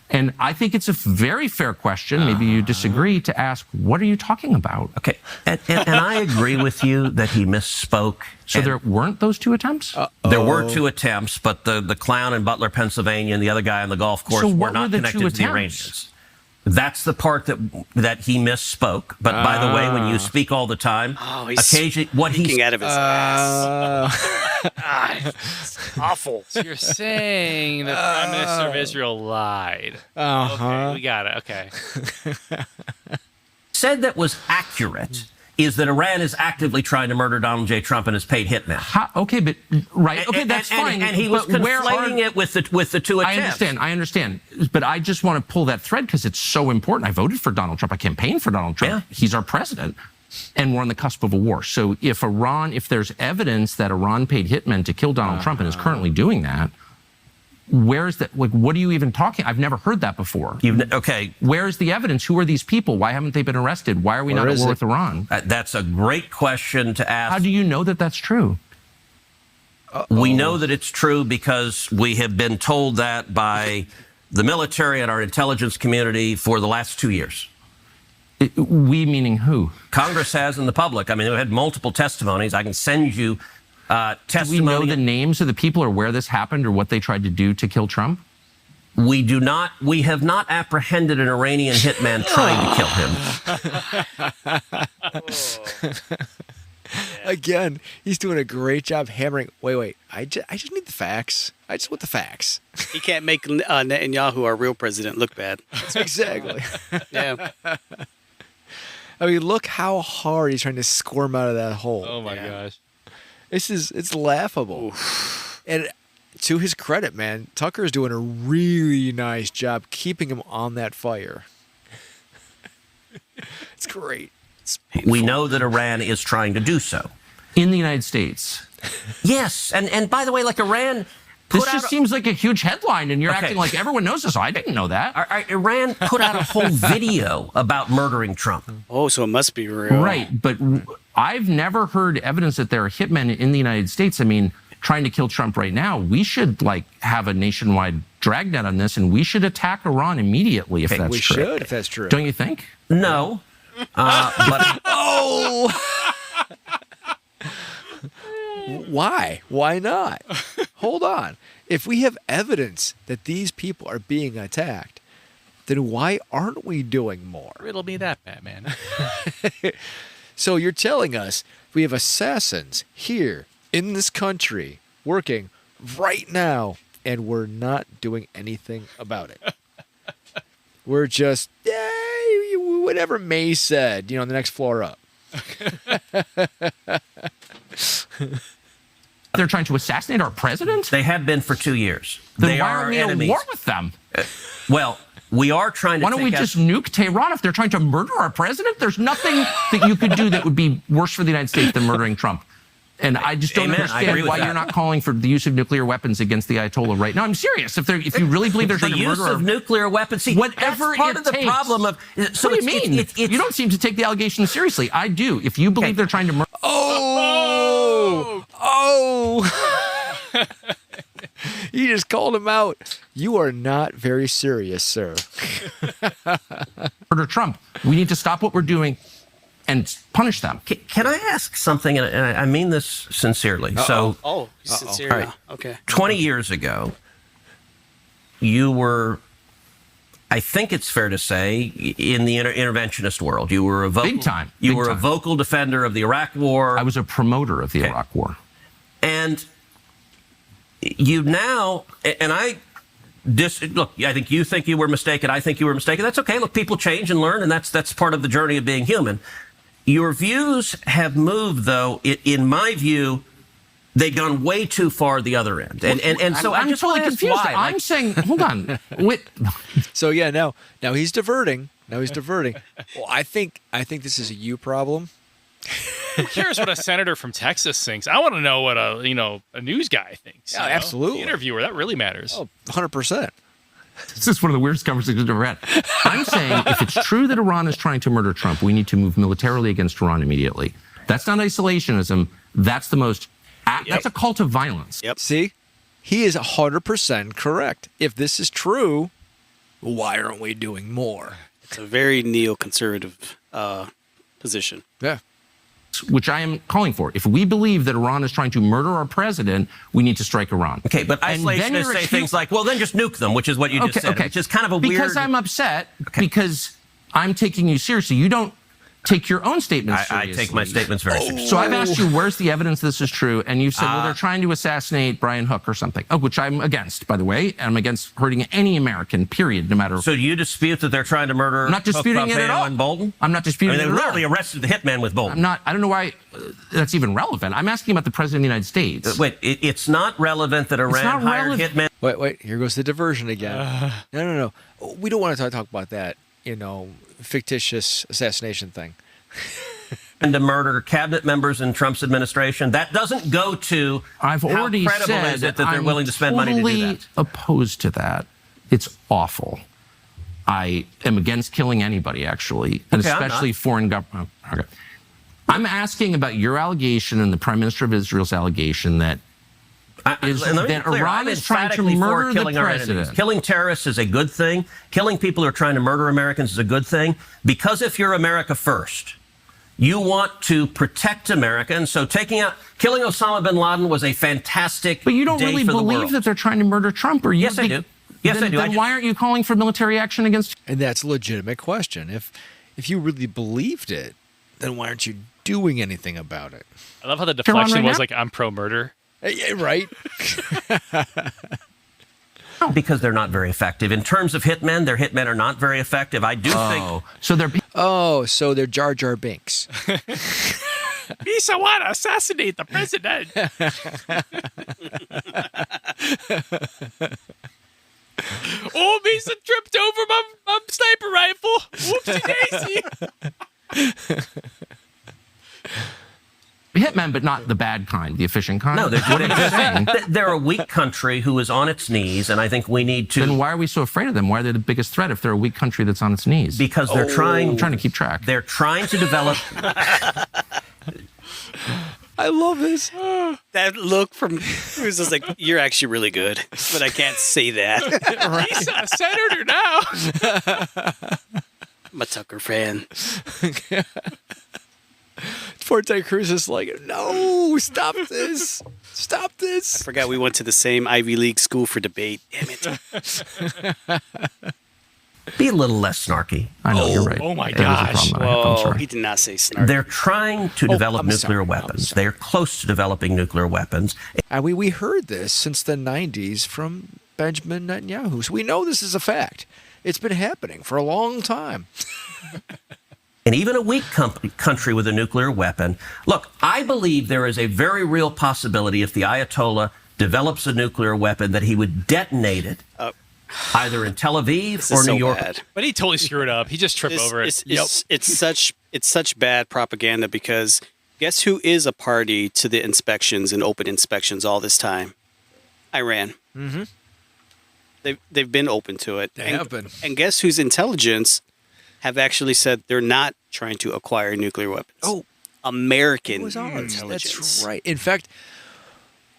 Speaker 4: And I think it's a very fair question, maybe you disagree, to ask, what are you talking about?
Speaker 5: Okay, and I agree with you that he misspoke.
Speaker 4: So there weren't those 2 attempts?
Speaker 5: There were 2 attempts, but the clown in Butler, Pennsylvania, and the other guy on the golf course were not connected to the Iranians. That's the part that he misspoke. But by the way, when you speak all the time, occasionally what he's
Speaker 3: out of his ass.
Speaker 2: It's awful. So you're saying the Prime Minister of Israel lied. Okay, we got it. Okay.
Speaker 5: Said that was accurate is that Iran is actively trying to murder Donald J. Trump and has paid hitmen.
Speaker 4: That's fine.
Speaker 5: And he was conflating it with the 2 attempts.
Speaker 4: I understand. But I just want to pull that thread because it's so important. I voted for Donald Trump. I campaigned for Donald Trump. Yeah. He's our president. And we're on the cusp of a war. So if there's evidence that Iran paid hitmen to kill Donald Trump and is currently doing that, where's that? Like, what are you even talking? I've never heard that before. Where's the evidence? Who are these people? Why haven't they been arrested? Why are we not at war with Iran?
Speaker 5: That's a great question to ask.
Speaker 4: How do you know that that's true?
Speaker 5: We know that it's true because we have been told that by the military and our intelligence community for the last 2 years.
Speaker 4: We meaning who?
Speaker 5: Congress has and the public. I mean, we had multiple testimonies. I can send you testimony.
Speaker 4: Do we know the names of the people or where this happened or what they tried to do to kill Trump?
Speaker 5: We do not. We have not apprehended an Iranian hitman trying to kill him.
Speaker 1: Again, he's doing a great job hammering. Wait. I just need the facts. I just want the facts.
Speaker 3: He can't make Netanyahu, our real president, look bad.
Speaker 1: Exactly.
Speaker 3: Yeah.
Speaker 1: I mean, look how hard he's trying to squirm out of that hole.
Speaker 2: Oh my gosh.
Speaker 1: It's laughable. Oof. And to his credit, man, Tucker is doing a really nice job keeping him on that fire. It's great. It's painful.
Speaker 5: We know that Iran is trying to do so.
Speaker 4: In the United States.
Speaker 5: Yes. And by the way, like Iran...
Speaker 4: This just seems like a huge headline, and you're acting like everyone knows this. I didn't know that.
Speaker 5: Iran put out a whole video about murdering Trump.
Speaker 3: Oh, so it must be real.
Speaker 4: Right, but I've never heard evidence that there are hitmen in the United States. I mean, trying to kill Trump right now. We should have a nationwide dragnet on this, and we should attack Iran immediately if that's true.
Speaker 1: We should, if that's true.
Speaker 4: Don't you think?
Speaker 5: No. But
Speaker 1: Why? Why not? Hold on. If we have evidence that these people are being attacked, then why aren't we doing more?
Speaker 2: Riddle me that, Batman.
Speaker 1: So you're telling us we have assassins here in this country working right now, and we're not doing anything about it. We're just, whatever May said, the next floor up.
Speaker 4: They're trying to assassinate our president?
Speaker 5: They have been for 2 years.
Speaker 4: Then
Speaker 5: They
Speaker 4: why
Speaker 5: are
Speaker 4: aren't
Speaker 5: our
Speaker 4: we at
Speaker 5: enemies.
Speaker 4: war with them?
Speaker 5: Well, we are trying to
Speaker 4: Why don't we
Speaker 5: take
Speaker 4: just nuke Tehran if they're trying to murder our president? There's nothing that you could do that would be worse for the United States than murdering Trump. And I just don't
Speaker 5: Amen. I
Speaker 4: understand
Speaker 5: agree with
Speaker 4: why
Speaker 5: that.
Speaker 4: you're not calling for the use of nuclear weapons against the Ayatollah right now. I'm serious. If you really believe they're
Speaker 5: the
Speaker 4: trying to
Speaker 5: use
Speaker 4: murder
Speaker 5: of nuclear weapons. See,
Speaker 4: whatever
Speaker 5: that's part
Speaker 4: it
Speaker 5: of the
Speaker 4: takes.
Speaker 5: problem of. So
Speaker 4: what do you mean?
Speaker 5: It's,
Speaker 4: You don't seem to take the allegations seriously. I do. If you believe they're trying to murder...
Speaker 1: You just called him out. You are not very serious, sir.
Speaker 4: murder Trump, we need to stop what we're doing and punish them.
Speaker 5: Can I ask something? And I mean this sincerely. So,
Speaker 3: He's sincere
Speaker 5: All right.
Speaker 3: now. Okay.
Speaker 5: 20 years ago, you were, I think it's fair to say, in the interventionist world. You were a vocal,
Speaker 4: Big time.
Speaker 5: You
Speaker 4: Big
Speaker 5: were a
Speaker 4: time.
Speaker 5: vocal defender of the Iraq War.
Speaker 4: I was a promoter of the Iraq War.
Speaker 5: And you now, and I look, I think you were mistaken. I think you were mistaken. That's okay. Look, people change and learn, and that's part of the journey of being human. Your views have moved, though. In my view, they've gone way too far the other end. And so
Speaker 4: I'm
Speaker 5: just
Speaker 4: totally
Speaker 5: wanna ask
Speaker 4: confused.
Speaker 5: why.
Speaker 4: I'm saying, hold on. Wait.
Speaker 1: So yeah, now he's diverting. Well, I think this is a you problem.
Speaker 2: Who cares what a senator from Texas thinks? I want to know what a news guy thinks.
Speaker 1: Yeah, absolutely.
Speaker 2: The interviewer, that really matters.
Speaker 1: Oh, 100%.
Speaker 4: This is one of the weirdest conversations I've ever had. I'm saying if it's true that Iran is trying to murder Trump, we need to move militarily against Iran immediately. That's not isolationism. That's the most. That's a cult of violence.
Speaker 3: Yep.
Speaker 1: See, he is 100% correct. If this is true, why aren't we doing more?
Speaker 3: It's a very neoconservative position.
Speaker 1: Yeah.
Speaker 4: Which I am calling for. If we believe that Iran is trying to murder our president, we need to strike Iran.
Speaker 5: Okay, but
Speaker 4: And then
Speaker 5: isolationists
Speaker 4: you're
Speaker 5: say things like, well, then just nuke them, which is what you just said, which is kind of a weird...
Speaker 4: Because I'm upset,
Speaker 5: Okay.
Speaker 4: because I'm taking you seriously. You don't take your own statements
Speaker 5: I
Speaker 4: seriously.
Speaker 5: take my statements very seriously.
Speaker 4: So I've asked you, where's the evidence this is true? And you've said, well, they're trying to assassinate Brian Hook or something, which I'm against, by the way. And I'm against hurting any American, period, no matter...
Speaker 5: So do you dispute that they're trying to murder
Speaker 4: I'm not disputing
Speaker 5: Hook,
Speaker 4: it at
Speaker 5: Pompeo,
Speaker 4: all.
Speaker 5: and Bolton?
Speaker 4: I'm not disputing
Speaker 5: I mean,
Speaker 4: it
Speaker 5: they
Speaker 4: at all.
Speaker 5: literally arrested the hitman with Bolton.
Speaker 4: I don't know why that's even relevant. I'm asking about the president of the United States.
Speaker 5: Wait, it's not relevant that Iran
Speaker 4: not
Speaker 5: hired
Speaker 4: relevant.
Speaker 5: hitmen
Speaker 1: Wait. Here goes the diversion again. No. We don't want to talk about that, fictitious assassination thing.
Speaker 5: to murder cabinet members in Trump's administration. That doesn't go to
Speaker 4: I've already
Speaker 5: how credible
Speaker 4: said
Speaker 5: is it that they're
Speaker 4: I'm
Speaker 5: willing to spend money to do
Speaker 4: totally
Speaker 5: that.
Speaker 4: opposed to that. It's awful. I am against killing anybody, actually, and
Speaker 5: Okay, I'm
Speaker 4: especially
Speaker 5: not.
Speaker 4: foreign government. Okay. I'm asking about your allegation and the Prime Minister of Israel's allegation that
Speaker 5: And let me be
Speaker 4: that
Speaker 5: clear,
Speaker 4: Iran
Speaker 5: I'm
Speaker 4: is trying to
Speaker 5: emphatically for
Speaker 4: murder the
Speaker 5: killing our enemies.
Speaker 4: president.
Speaker 5: Killing terrorists is a good thing. Killing people who are trying to murder Americans is a good thing. Because if you're America first, you want to protect America. And so killing Osama bin Laden was a fantastic
Speaker 4: But you don't
Speaker 5: day
Speaker 4: really
Speaker 5: for the
Speaker 4: believe
Speaker 5: world.
Speaker 4: that they're trying to murder Trump, or you?
Speaker 5: Yes, I do. Yes,
Speaker 4: then,
Speaker 5: I do.
Speaker 4: Then why aren't you calling for military action against?
Speaker 1: And that's a legitimate question. If you really believed it, then why aren't you doing anything about it?
Speaker 2: I love how the
Speaker 4: You're on
Speaker 2: deflection
Speaker 4: right
Speaker 2: was
Speaker 4: now?
Speaker 2: like, I'm pro-murder.
Speaker 1: Yeah, right?
Speaker 5: Because they're not very effective. In terms of hitmen, their hitmen are not very effective. I do think...
Speaker 4: So they're
Speaker 1: Oh, so they're Jar Jar Binks.
Speaker 2: Misa want to assassinate the president. Oh, Misa tripped over my sniper rifle. Whoopsie daisy.
Speaker 4: hitmen, but not the bad kind, the efficient kind.
Speaker 5: No,
Speaker 4: saying.
Speaker 5: they're a weak country who is on its knees, and I think we need to...
Speaker 4: Then why are we so afraid of them? Why are they the biggest threat if they're a weak country that's on its knees?
Speaker 5: Because they're trying...
Speaker 4: I'm trying to keep track.
Speaker 5: They're trying to develop...
Speaker 1: I love this.
Speaker 3: That look from Cruz was like, you're actually really good, but I can't say that.
Speaker 2: He's a senator now.
Speaker 3: I'm a Tucker fan.
Speaker 1: Forte Cruz is like, no, stop this. Stop this.
Speaker 3: I forgot we went to the same Ivy League school for debate. Damn it.
Speaker 5: Be a little less snarky.
Speaker 4: I know, you're right.
Speaker 2: Oh my
Speaker 4: That is a
Speaker 2: gosh.
Speaker 4: problem. I'm
Speaker 3: Whoa,
Speaker 4: sorry.
Speaker 3: he did not say snarky.
Speaker 5: They're trying to develop
Speaker 1: I'm
Speaker 5: nuclear
Speaker 1: sorry. I'm
Speaker 5: weapons.
Speaker 1: sorry.
Speaker 5: They're close to developing nuclear weapons.
Speaker 1: And we heard this since the 90s from Benjamin Netanyahu. So we know this is a fact. It's been happening for a long time.
Speaker 5: and even a weak country with a nuclear weapon. Look, I believe there is a very real possibility if the Ayatollah develops a nuclear weapon that he would detonate it either in Tel Aviv or New York.
Speaker 3: Bad.
Speaker 2: But he totally screwed up. He just tripped over it.
Speaker 3: It's such bad propaganda because guess who is a party to the inspections and open inspections all this time? Iran.
Speaker 1: Mm-hmm.
Speaker 3: They've been open to it.
Speaker 1: They have been.
Speaker 3: And guess whose intelligence have actually said they're not trying to acquire nuclear weapons?
Speaker 1: Oh,
Speaker 3: American
Speaker 1: it was ours.
Speaker 3: intelligence.
Speaker 1: That's right. In fact,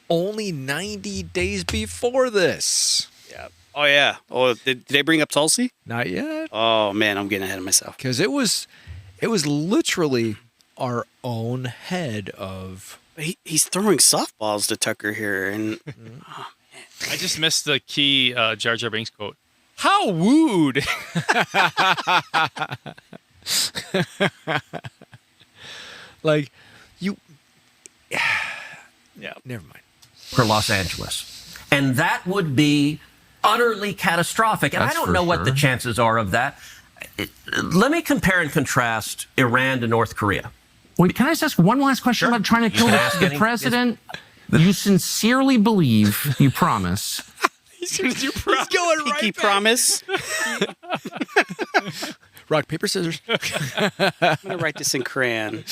Speaker 1: only 90 days before this.
Speaker 3: Yeah. Oh yeah. Oh, did they bring up Tulsi?
Speaker 1: Not yet.
Speaker 3: Oh man, I'm getting ahead of myself.
Speaker 1: Because it was literally our own head of.
Speaker 3: He's throwing softballs to Tucker here, and
Speaker 2: I just missed the key Jar Jar Binks quote. How wooed!
Speaker 1: Like, you.
Speaker 2: Yeah.
Speaker 1: Never mind.
Speaker 5: For Los Angeles. And that would be utterly catastrophic. And
Speaker 4: That's
Speaker 5: I don't
Speaker 4: for
Speaker 5: know what the
Speaker 4: sure.
Speaker 5: chances are of that. Let me compare and contrast Iran to North Korea.
Speaker 4: Wait, can I just ask one last question about trying to kill
Speaker 5: can ask
Speaker 4: the
Speaker 5: any-
Speaker 4: president? You sincerely believe, you promise,
Speaker 2: He's going
Speaker 1: He's going right
Speaker 3: Pinky
Speaker 1: back.
Speaker 3: promise.
Speaker 1: Rock, paper, scissors.
Speaker 3: I'm gonna write this in crayon.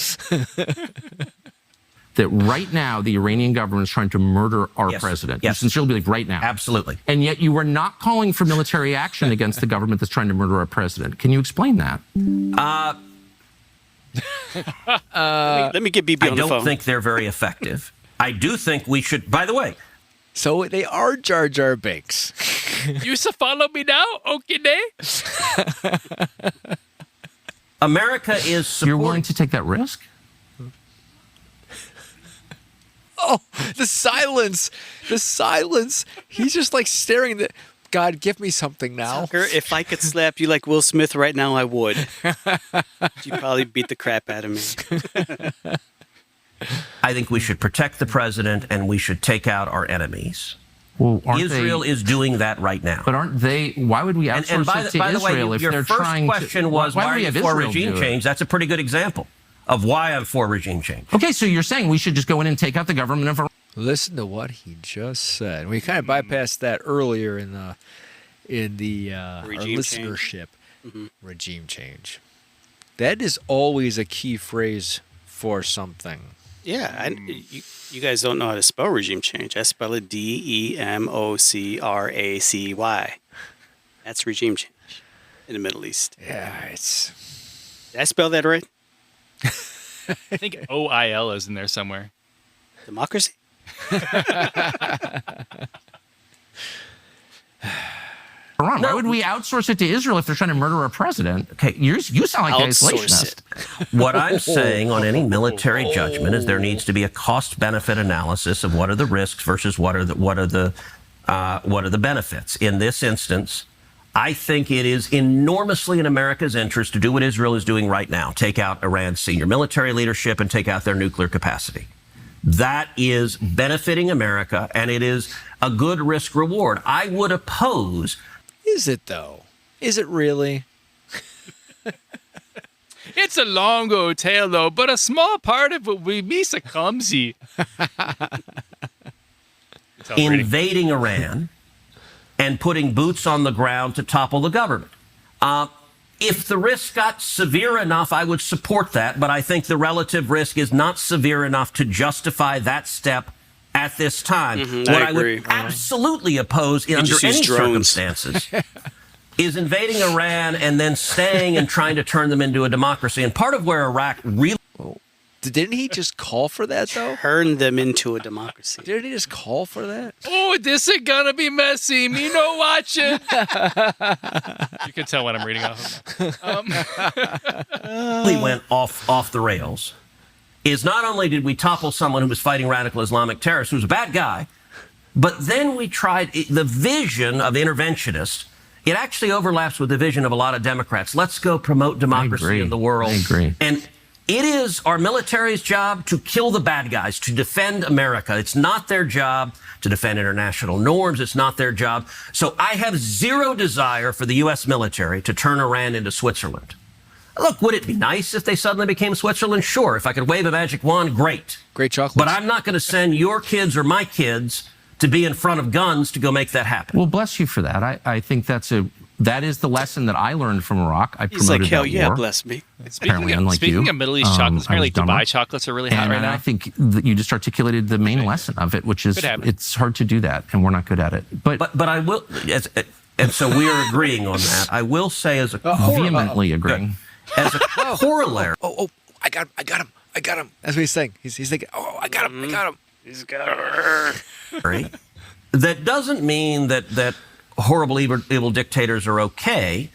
Speaker 4: that right now the Iranian government is trying to murder our
Speaker 5: Yes.
Speaker 4: president.
Speaker 5: Yes.
Speaker 4: You sincerely believe right now.
Speaker 5: Absolutely.
Speaker 4: And yet you are not calling for military action against the government that's trying to murder our president. Can you explain that?
Speaker 3: Let me get BB
Speaker 5: I
Speaker 3: on the phone.
Speaker 5: don't think they're very effective. I do think we should, by the way,
Speaker 1: So they are Jar Jar Binks.
Speaker 2: You to follow me now? Okay, day?
Speaker 5: America is
Speaker 4: You're
Speaker 5: supporting.
Speaker 4: willing to take that risk?
Speaker 1: Oh, the silence. The silence. He's just like staring at the. God, give me something now.
Speaker 3: Tucker, if I could slap you like Will Smith right now, I would. You'd probably beat the crap out of me.
Speaker 5: I think we should protect the president and we should take out our enemies.
Speaker 4: Well, aren't
Speaker 5: Israel
Speaker 4: they,
Speaker 5: is doing that right now.
Speaker 4: But aren't they? Why would we outsource
Speaker 5: And by
Speaker 4: it to
Speaker 5: the
Speaker 4: Israel
Speaker 5: way,
Speaker 4: if
Speaker 5: your
Speaker 4: they're
Speaker 5: first
Speaker 4: trying
Speaker 5: question
Speaker 4: to?
Speaker 5: was,
Speaker 4: why
Speaker 5: why
Speaker 4: would
Speaker 5: are
Speaker 4: we
Speaker 5: you
Speaker 4: have
Speaker 5: for
Speaker 4: Israel
Speaker 5: regime
Speaker 4: do it?
Speaker 5: change? That's a pretty good example of why I'm for regime change.
Speaker 4: Okay, so you're saying we should just go in and take out the government of Iran?
Speaker 1: Listen to what he just said. We kind of bypassed that earlier in the our
Speaker 3: Regime
Speaker 1: listenership. Regime change. That is always a key phrase for something.
Speaker 3: Yeah, you guys don't know how to spell regime change. I spell it DEMOCRACY. That's regime change in the Middle East.
Speaker 1: Yeah, it's.
Speaker 3: Did I spell that right?
Speaker 2: I think OIL is in there somewhere.
Speaker 3: Democracy?
Speaker 4: Iran. Why would we outsource it to Israel if they're trying to murder our president? Okay, you sound like an
Speaker 3: Outsource
Speaker 4: isolationist.
Speaker 3: it.
Speaker 5: What I'm saying on any military judgment is there needs to be a cost-benefit analysis of what are the risks versus what are the benefits. In this instance, I think it is enormously in America's interest to do what Israel is doing right now: take out Iran's senior military leadership and take out their nuclear capacity. That is benefiting America, and it is a good risk-reward. I would oppose.
Speaker 1: Is it though? Is it really?
Speaker 2: It's a long old tale, though, but a small part of it will be so clumsy.
Speaker 5: Invading Iran and putting boots on the ground to topple the government. If the risk got severe enough, I would support that, but I think the relative risk is not severe enough to justify that step at this time. What I
Speaker 3: agree.
Speaker 5: would absolutely oppose under
Speaker 3: just use
Speaker 5: any
Speaker 3: drones.
Speaker 5: circumstances is invading Iran and then staying and trying to turn them into a democracy. And part of where Iraq really...
Speaker 1: Didn't he just call for that though?
Speaker 3: Turn them into a democracy.
Speaker 1: Didn't he just call for that?
Speaker 2: Oh, this is gonna be messy. Me no watching. You can tell when I'm reading off of that.
Speaker 5: went off the rails is not only did we topple someone who was fighting radical Islamic terrorists, who was a bad guy, but then we tried the vision of interventionists. It actually overlaps with the vision of a lot of Democrats. Let's go promote democracy in the world.
Speaker 4: I agree.
Speaker 5: And it is our military's job to kill the bad guys, to defend America. It's not their job to defend international norms. It's not their job. So I have zero desire for the U.S. military to turn Iran into Switzerland. Look, would it be nice if they suddenly became Switzerland? Sure. If I could wave a magic wand, great.
Speaker 1: Great chocolate.
Speaker 5: But I'm not going to send your kids or my kids to be in front of guns to go make that happen.
Speaker 4: Well, bless you for that. I think that is the lesson that I learned from Iraq. I
Speaker 3: He's
Speaker 4: promoted
Speaker 3: like, hell
Speaker 4: that
Speaker 3: yeah,
Speaker 4: war.
Speaker 3: bless me.
Speaker 2: Speaking of Middle East chocolates, apparently Dubai chocolates are really hot right now.
Speaker 4: I think that you just articulated the main lesson of it, which is it's hard to do that, and we're not good at it. But
Speaker 5: I will, and so we are agreeing on that. I will say as a
Speaker 4: vehemently agreeing.
Speaker 5: As a corollary.
Speaker 1: I got him. That's what he's saying. He's thinking, I got him.
Speaker 3: He's got
Speaker 5: That doesn't mean that horrible, evil dictators are okay.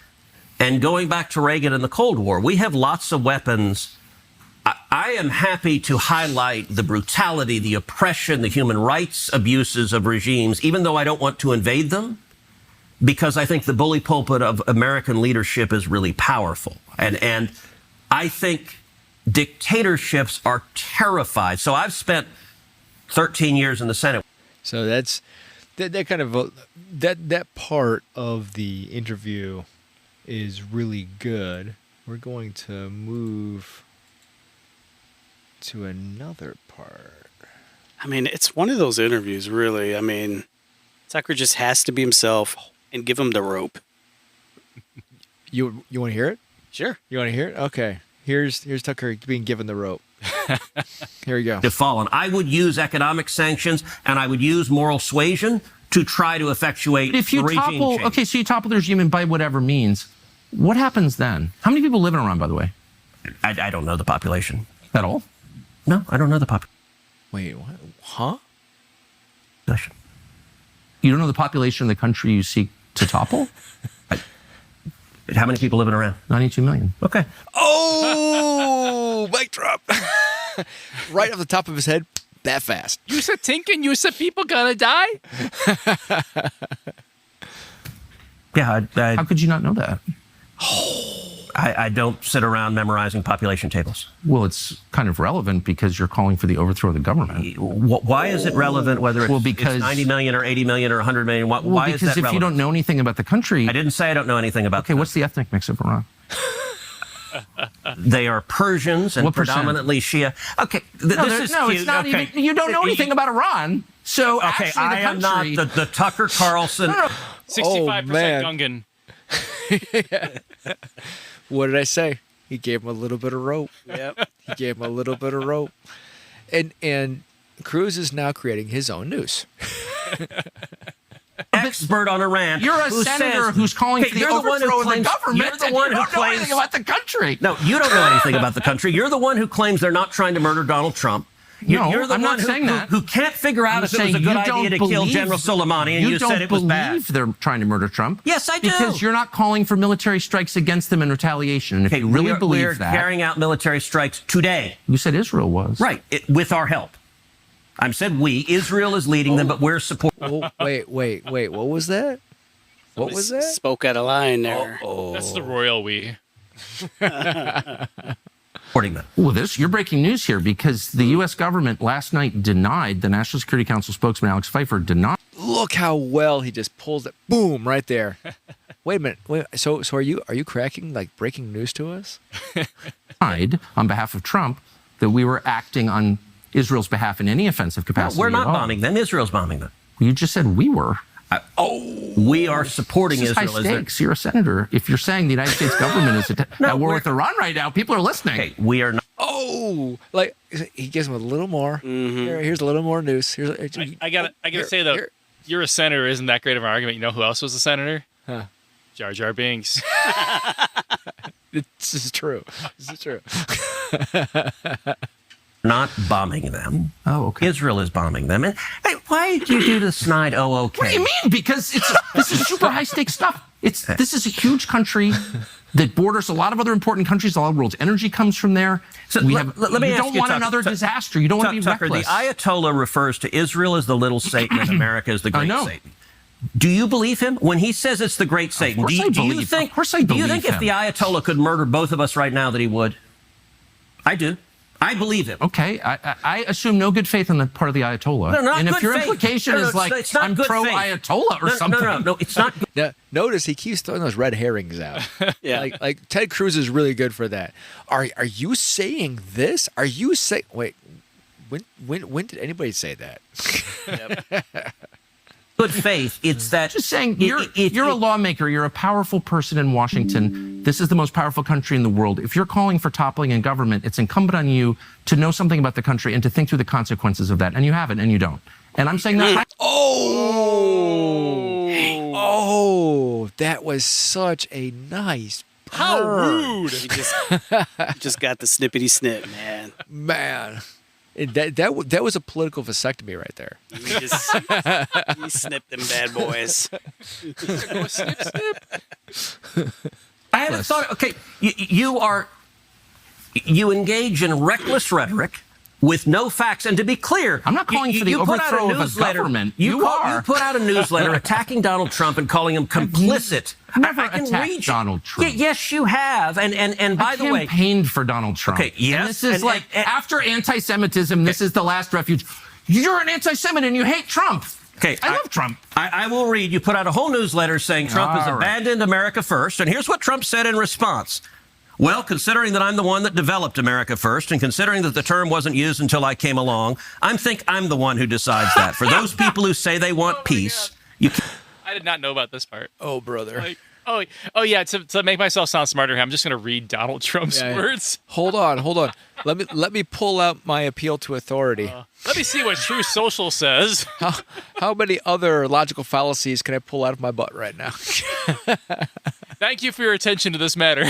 Speaker 5: And going back to Reagan and the Cold War, we have lots of weapons. I am happy to highlight the brutality, the oppression, the human rights abuses of regimes, even though I don't want to invade them, because I think the bully pulpit of American leadership is really powerful. And I think dictatorships are terrified. So I've spent 13 years in the Senate.
Speaker 1: So that's that kind of that part of the interview is really good. We're going to move to another part.
Speaker 3: I mean, it's one of those interviews, really. I mean, Tucker just has to be himself and give him the rope.
Speaker 1: You want to hear it?
Speaker 3: Sure.
Speaker 1: You want to hear it? Okay. Here's Tucker being given the rope. Here we go.
Speaker 5: To fallen. I would use economic sanctions and I would use moral suasion to try to effectuate
Speaker 4: But if you
Speaker 5: regime
Speaker 4: topple,
Speaker 5: change.
Speaker 4: okay, so you topple the regime and by whatever means, what happens then? How many people live in Iran, by the way?
Speaker 5: I don't know the population.
Speaker 4: At all?
Speaker 5: No, I don't know the population.
Speaker 1: Wait, what? Huh?
Speaker 4: You don't know the population of the country you seek to topple?
Speaker 5: How many people live in Iran?
Speaker 4: 92 million.
Speaker 5: Okay.
Speaker 1: Oh, mic drop. Right off the top of his head, that fast.
Speaker 2: You said thinking, you said people gonna die?
Speaker 5: Yeah,
Speaker 4: How could you not know that?
Speaker 5: I don't sit around memorizing population tables.
Speaker 4: Well, it's kind of relevant because you're calling for the overthrow of the government.
Speaker 5: Why is it relevant whether it's,
Speaker 4: because,
Speaker 5: it's 90 million or 80 million or 100 million? Why is that relevant?
Speaker 4: Because if you don't know anything about the country...
Speaker 5: I didn't say I don't know anything about
Speaker 4: Okay, what's the ethnic mix of Iran?
Speaker 5: They are Persians and
Speaker 4: What percent?
Speaker 5: predominantly Shia. Okay, this is
Speaker 4: no,
Speaker 5: cute.
Speaker 4: it's not
Speaker 5: Okay.
Speaker 4: even... You don't know anything about Iran. So
Speaker 5: Okay,
Speaker 4: actually,
Speaker 5: I am not the Tucker Carlson.
Speaker 2: 65% Gungan.
Speaker 1: What did I say? He gave him a little bit of rope.
Speaker 3: Yep.
Speaker 1: He gave him a little bit of rope. And Cruz is now creating his own news.
Speaker 5: Expert on Iran.
Speaker 4: You're a senator who's calling for the overthrow of the government.
Speaker 5: You're the one who
Speaker 4: don't know
Speaker 5: claims
Speaker 4: anything about the country.
Speaker 5: No, you don't know anything about the country. You're the one who claims they're not trying to murder Donald Trump. You're the
Speaker 4: I'm
Speaker 5: one
Speaker 4: not saying that.
Speaker 5: who can't figure out if it was a good idea to kill General Soleimani, and you said it was bad.
Speaker 4: You don't believe they're trying to murder Trump.
Speaker 5: Yes, I do.
Speaker 4: Because you're not calling for military strikes against them in retaliation. And if you really believe
Speaker 5: we're
Speaker 4: that...
Speaker 5: carrying out military strikes today.
Speaker 4: You said Israel was.
Speaker 5: Right, with our help. I said we. Israel is leading them, but we're supporting.
Speaker 1: Oh, wait. What was that? What was that?
Speaker 3: Spoke out of line there.
Speaker 2: That's the royal we.
Speaker 5: them.
Speaker 4: Well, you're breaking news here because the U.S. government last night denied, the National Security Council spokesman Alex Pfeiffer denied.
Speaker 1: Look how well he just pulls it. Boom, right there. Wait a minute. So are you cracking like breaking news to us?
Speaker 4: On behalf of Trump that we were acting on Israel's behalf in any offensive capacity.
Speaker 5: No, we're not
Speaker 4: at all.
Speaker 5: bombing them. Israel's bombing them.
Speaker 4: You just said we were.
Speaker 5: We are supporting
Speaker 4: This is
Speaker 5: Israel.
Speaker 4: high stakes. You're a senator. If you're saying the United States government is at war with Iran right now, people are listening.
Speaker 5: Okay, we are not.
Speaker 1: Oh, like he gives him a little more. Here's a little more news.
Speaker 2: I gotta say though, you're a senator isn't that great of an argument. You know who else was a senator?
Speaker 1: Huh.
Speaker 2: Jar Jar Binks.
Speaker 1: This is true.
Speaker 5: Not bombing them.
Speaker 4: Oh, okay.
Speaker 5: Israel is bombing them. And hey, why do you do the snide? Oh, okay.
Speaker 4: What do you mean? Because this is super high stakes stuff. This is a huge country that borders a lot of other important countries. A lot of the world's energy comes from there.
Speaker 5: So
Speaker 4: let me
Speaker 5: you
Speaker 4: ask
Speaker 5: don't
Speaker 4: want another disaster. You don't want to be
Speaker 5: Tucker,
Speaker 4: reckless.
Speaker 5: the Ayatollah refers to Israel as the little Satan and America as the great Satan. Do you believe him when he says it's the great Satan?
Speaker 4: Of course I believe
Speaker 5: Do you think if the Ayatollah could murder both of us right now that he would? I do. I believe him.
Speaker 4: Okay, I assume no good faith on the part of the Ayatollah.
Speaker 5: No, not
Speaker 4: and
Speaker 5: good
Speaker 4: if your
Speaker 5: faith.
Speaker 4: implication is like,
Speaker 5: it's not
Speaker 4: I'm
Speaker 5: good
Speaker 4: pro-Ayatollah or something.
Speaker 5: No, it's not.
Speaker 1: Now, notice he keeps throwing those red herrings out.
Speaker 3: Yeah.
Speaker 1: Like Ted Cruz is really good for that. Are you saying this? Are you saying? Wait, when did anybody say that?
Speaker 5: Good faith. It's that.
Speaker 4: Just saying, you're a lawmaker. You're a powerful person in Washington. This is the most powerful country in the world. If you're calling for toppling in government, it's incumbent on you to know something about the country and to think through the consequences of that. And you haven't, and you don't. And I'm saying that.
Speaker 1: Oh, that was such a nice.
Speaker 2: How rude!
Speaker 3: You just got the snippety snip, man.
Speaker 1: Man. That was a political vasectomy right there.
Speaker 3: You snipped them bad boys.
Speaker 2: Snip, snip.
Speaker 5: I had a thought. Okay, you engage in reckless rhetoric with no facts. And to be clear,
Speaker 4: I'm not calling for the overthrow of a government.
Speaker 5: You put out a newsletter attacking Donald Trump and calling him complicit.
Speaker 4: Never attacked Donald Trump.
Speaker 5: Yes, you have. And by the way,
Speaker 4: I campaigned for Donald Trump.
Speaker 5: Okay, yes.
Speaker 4: And this is after anti-Semitism, this is the last refuge. You're an anti-Semite and you hate Trump.
Speaker 5: Okay,
Speaker 4: I love Trump.
Speaker 5: I will read. You put out a whole newsletter saying Trump has abandoned America first. And here's what Trump said in response. Well, considering that I'm the one that developed America first and considering that the term wasn't used until I came along, I think I'm the one who decides that. For those people who say they want peace,
Speaker 2: I did not know about this part.
Speaker 1: Oh, brother.
Speaker 2: Like, oh yeah. To make myself sound smarter, I'm just going to read Donald Trump's words.
Speaker 1: Hold on. Let me pull out my appeal to authority.
Speaker 2: Let me see what True Social says.
Speaker 1: How many other logical fallacies can I pull out of my butt right now?
Speaker 2: Thank you for your attention to this matter.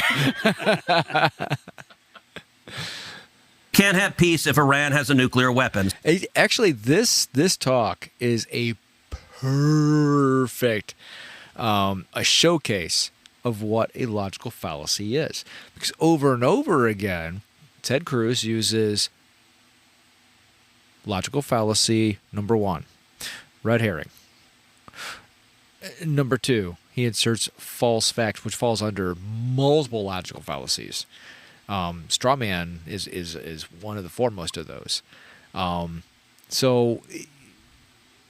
Speaker 5: Can't have peace if Iran has a nuclear weapon.
Speaker 1: Actually, this talk is a perfect a showcase of what a logical fallacy is. Because over and over again, Ted Cruz uses logical fallacy number 1, red herring. Number 2, he inserts false fact, which falls under multiple logical fallacies. Straw man is one of the foremost of those. So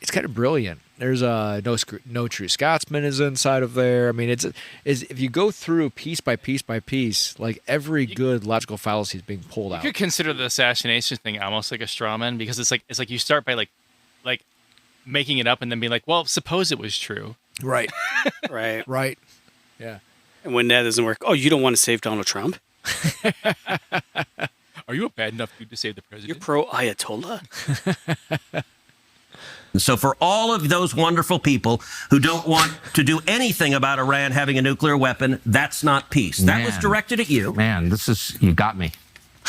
Speaker 1: it's kind of brilliant. There's no true Scotsman is inside of there. I mean, it's if you go through piece by piece by piece, like every good logical fallacy is being pulled out.
Speaker 2: You could consider the assassination thing almost like a straw man because it's like you start by like making it up and then being like, well, suppose it was true.
Speaker 1: Right.
Speaker 3: Right.
Speaker 1: Yeah.
Speaker 3: And when that doesn't work, you don't want to save Donald Trump?
Speaker 2: Are you a bad enough dude to save the president?
Speaker 3: You're pro-Ayatollah?
Speaker 5: So for all of those wonderful people who don't want to do anything about Iran having a nuclear weapon, that's not peace. That was directed at you.
Speaker 4: Man, you got me.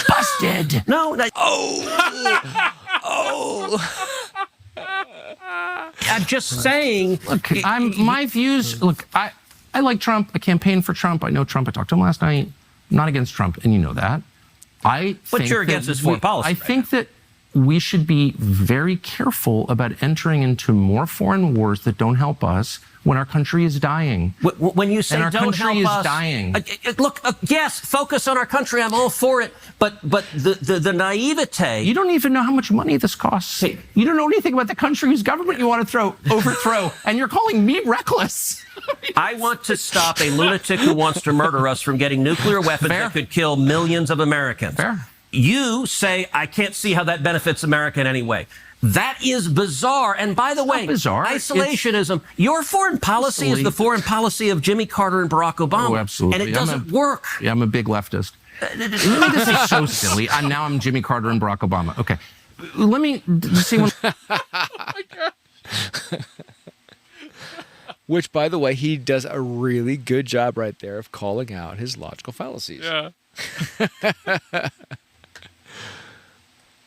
Speaker 4: Busted.
Speaker 5: No. I'm just saying.
Speaker 4: Look, my views. Look, I like Trump. I campaigned for Trump. I know Trump. I talked to him last night. I'm not against Trump, and you know that.
Speaker 5: But you're against his foreign policy.
Speaker 4: I think that we should be very careful about entering into more foreign wars that don't help us when our country is dying.
Speaker 5: When you say
Speaker 4: and our
Speaker 5: don't
Speaker 4: country
Speaker 5: help
Speaker 4: is
Speaker 5: us,
Speaker 4: dying.
Speaker 5: Look, yes, focus on our country. I'm all for it. But the naivete.
Speaker 4: You don't even know how much money this costs. You don't know anything about the country whose government you want to overthrow, and you're calling me reckless.
Speaker 5: I want to stop a lunatic who wants to murder us from getting nuclear weapons that could kill millions of Americans.
Speaker 4: Fair.
Speaker 5: You say, I can't see how that benefits America in any way. That is bizarre. And by the way,
Speaker 4: bizarre.
Speaker 5: Isolationism, your foreign policy is the foreign policy of Jimmy Carter and Barack Obama.
Speaker 4: Oh, absolutely.
Speaker 5: And it doesn't work.
Speaker 4: Yeah, I'm a big leftist. This is so silly. Now I'm Jimmy Carter and Barack Obama. Okay. Let me see one.
Speaker 2: Oh my God.
Speaker 1: Which, by the way, he does a really good job right there of calling out his logical fallacies.
Speaker 2: Yeah.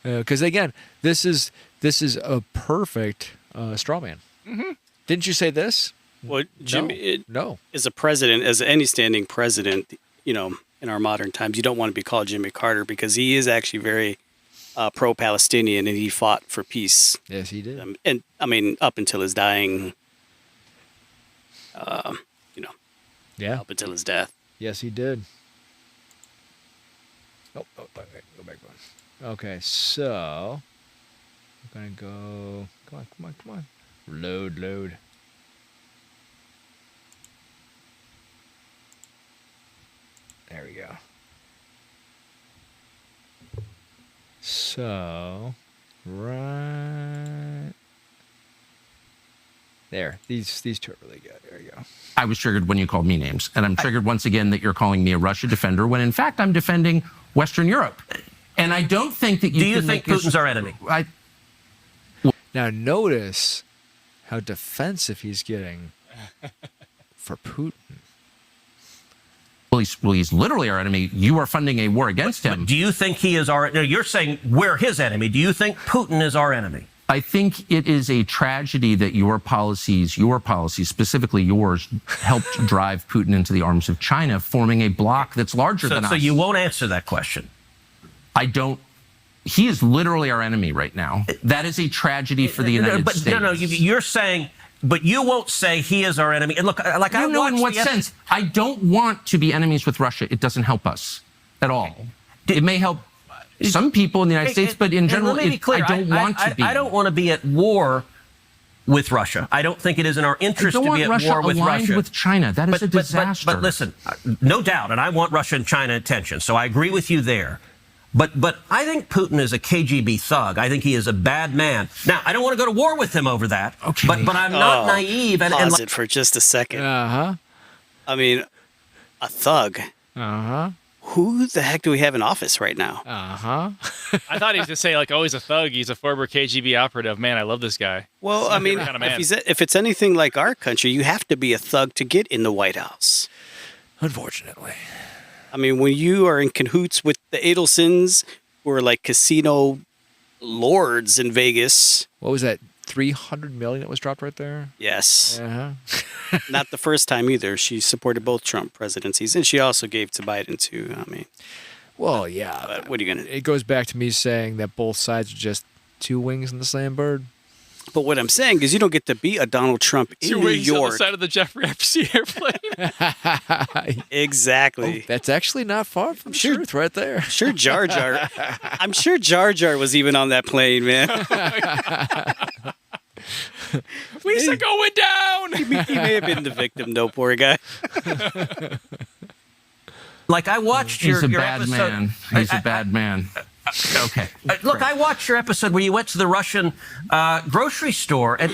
Speaker 1: Because again, this is a perfect straw man.
Speaker 2: Mm-hmm.
Speaker 1: Didn't you say this?
Speaker 3: Well, Jimmy,
Speaker 1: no.
Speaker 3: As a president, as any standing president, in our modern times, you don't want to be called Jimmy Carter because he is actually very pro-Palestinian and he fought for peace.
Speaker 1: Yes, he did.
Speaker 3: And I mean, up until his dying,
Speaker 1: yeah,
Speaker 3: up until his death.
Speaker 1: Yes, he did. Oh, wait, go back one. Okay, so I'm gonna go. Come on. Load. There we go. So, right there. These two are really good. There you go.
Speaker 4: I was triggered when you called me names, and I'm triggered once again that you're calling me a Russia defender when in fact I'm defending Western Europe. And I don't think that you.
Speaker 5: Do you think Putin's our enemy?
Speaker 1: Now notice how defensive he's getting for Putin.
Speaker 4: Well, he's literally our enemy. You are funding a war against him.
Speaker 5: But do you think he is our? No, you're saying we're his enemy. Do you think Putin is our enemy?
Speaker 4: I think it is a tragedy that your policies, specifically yours, helped drive Putin into the arms of China, forming a bloc that's larger than us.
Speaker 5: So you won't answer that question.
Speaker 4: I don't. He is literally our enemy right now. That is a tragedy for the United States.
Speaker 5: No, you're saying, but you won't say he is our enemy. And look, like I
Speaker 4: know in what sense. I don't want to be enemies with Russia. It doesn't help us at all. It may help some people in the United States, but in general,
Speaker 5: let me be clear.
Speaker 4: I don't want to be.
Speaker 5: I don't want to be at war with Russia. I don't think it is in our interest to be at war with Russia.
Speaker 4: With China. That is a disaster.
Speaker 5: But listen, no doubt, and I want Russia and China attention, so I agree with you there. But I think Putin is a KGB thug. I think he is a bad man. Now, I don't want to go to war with him over that.
Speaker 4: Okay.
Speaker 5: But I'm not naive.
Speaker 3: Pause it for just a second.
Speaker 1: Uh-huh.
Speaker 3: I mean, a thug.
Speaker 1: Uh-huh.
Speaker 3: Who the heck do we have in office right now?
Speaker 1: Uh-huh.
Speaker 2: I thought he was going to say, like, oh, he's a thug. He's a former KGB operative. Man, I love this guy.
Speaker 3: Well, I mean,
Speaker 2: kind of man.
Speaker 3: if it's anything like our country, you have to be a thug to get in the White House.
Speaker 1: Unfortunately.
Speaker 3: I mean, when you are in cahoots with the Adelsons, who are like casino lords in Vegas.
Speaker 1: What was that? 300 million that was dropped right there?
Speaker 3: Yes.
Speaker 1: Uh-huh.
Speaker 3: Not the first time either. She supported both Trump presidencies, and she also gave to Biden too. I mean,
Speaker 1: well, yeah.
Speaker 3: but what are you gonna do?
Speaker 1: It goes back to me saying that both sides are just two wings in the same bird.
Speaker 3: But what I'm saying is, you don't get to be a Donald Trump in New
Speaker 2: on the
Speaker 3: York.
Speaker 2: side of the Jeffrey Epstein airplane.
Speaker 3: Exactly.
Speaker 1: Oh, that's actually not far from truth right there.
Speaker 3: Sure, Jar Jar. I'm sure Jar Jar was even on that plane, man.
Speaker 2: Lisa going down.
Speaker 3: He may have been the victim, though, poor guy.
Speaker 5: Like I watched your
Speaker 4: bad
Speaker 5: episode.
Speaker 4: Man. He's a bad man. Okay.
Speaker 5: Look, I watched your episode where you went to the Russian grocery store, and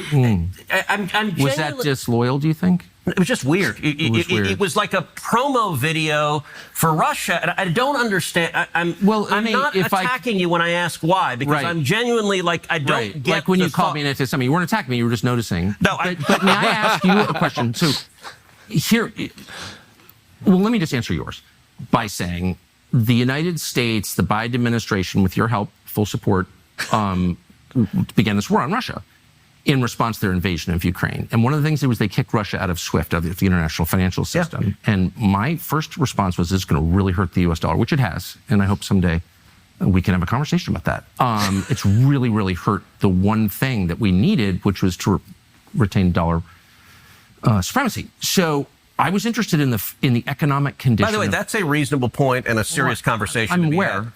Speaker 5: I'm
Speaker 4: was that disloyal, do you think?
Speaker 5: It was just weird. It was like a promo video for Russia, and I don't understand. I'm not attacking you when I ask why, because I'm genuinely like, I don't get
Speaker 4: like when you called me and I said something, you weren't attacking me, you were just noticing.
Speaker 5: No,
Speaker 4: but may I ask you a question? So here, well, let me just answer yours by saying the United States, the Biden administration, with your help, full support, began this war on Russia in response to their invasion of Ukraine. And one of the things they kicked Russia out of SWIFT, of the international financial system. Yeah. And my first response was, this is going to really hurt the US dollar, which it has. And I hope someday we can have a conversation about that. It's really, really hurt the one thing that we needed, which was to retain dollar supremacy. So I was interested in the economic condition.
Speaker 5: By the way, that's a reasonable point and a serious conversation.
Speaker 4: I'm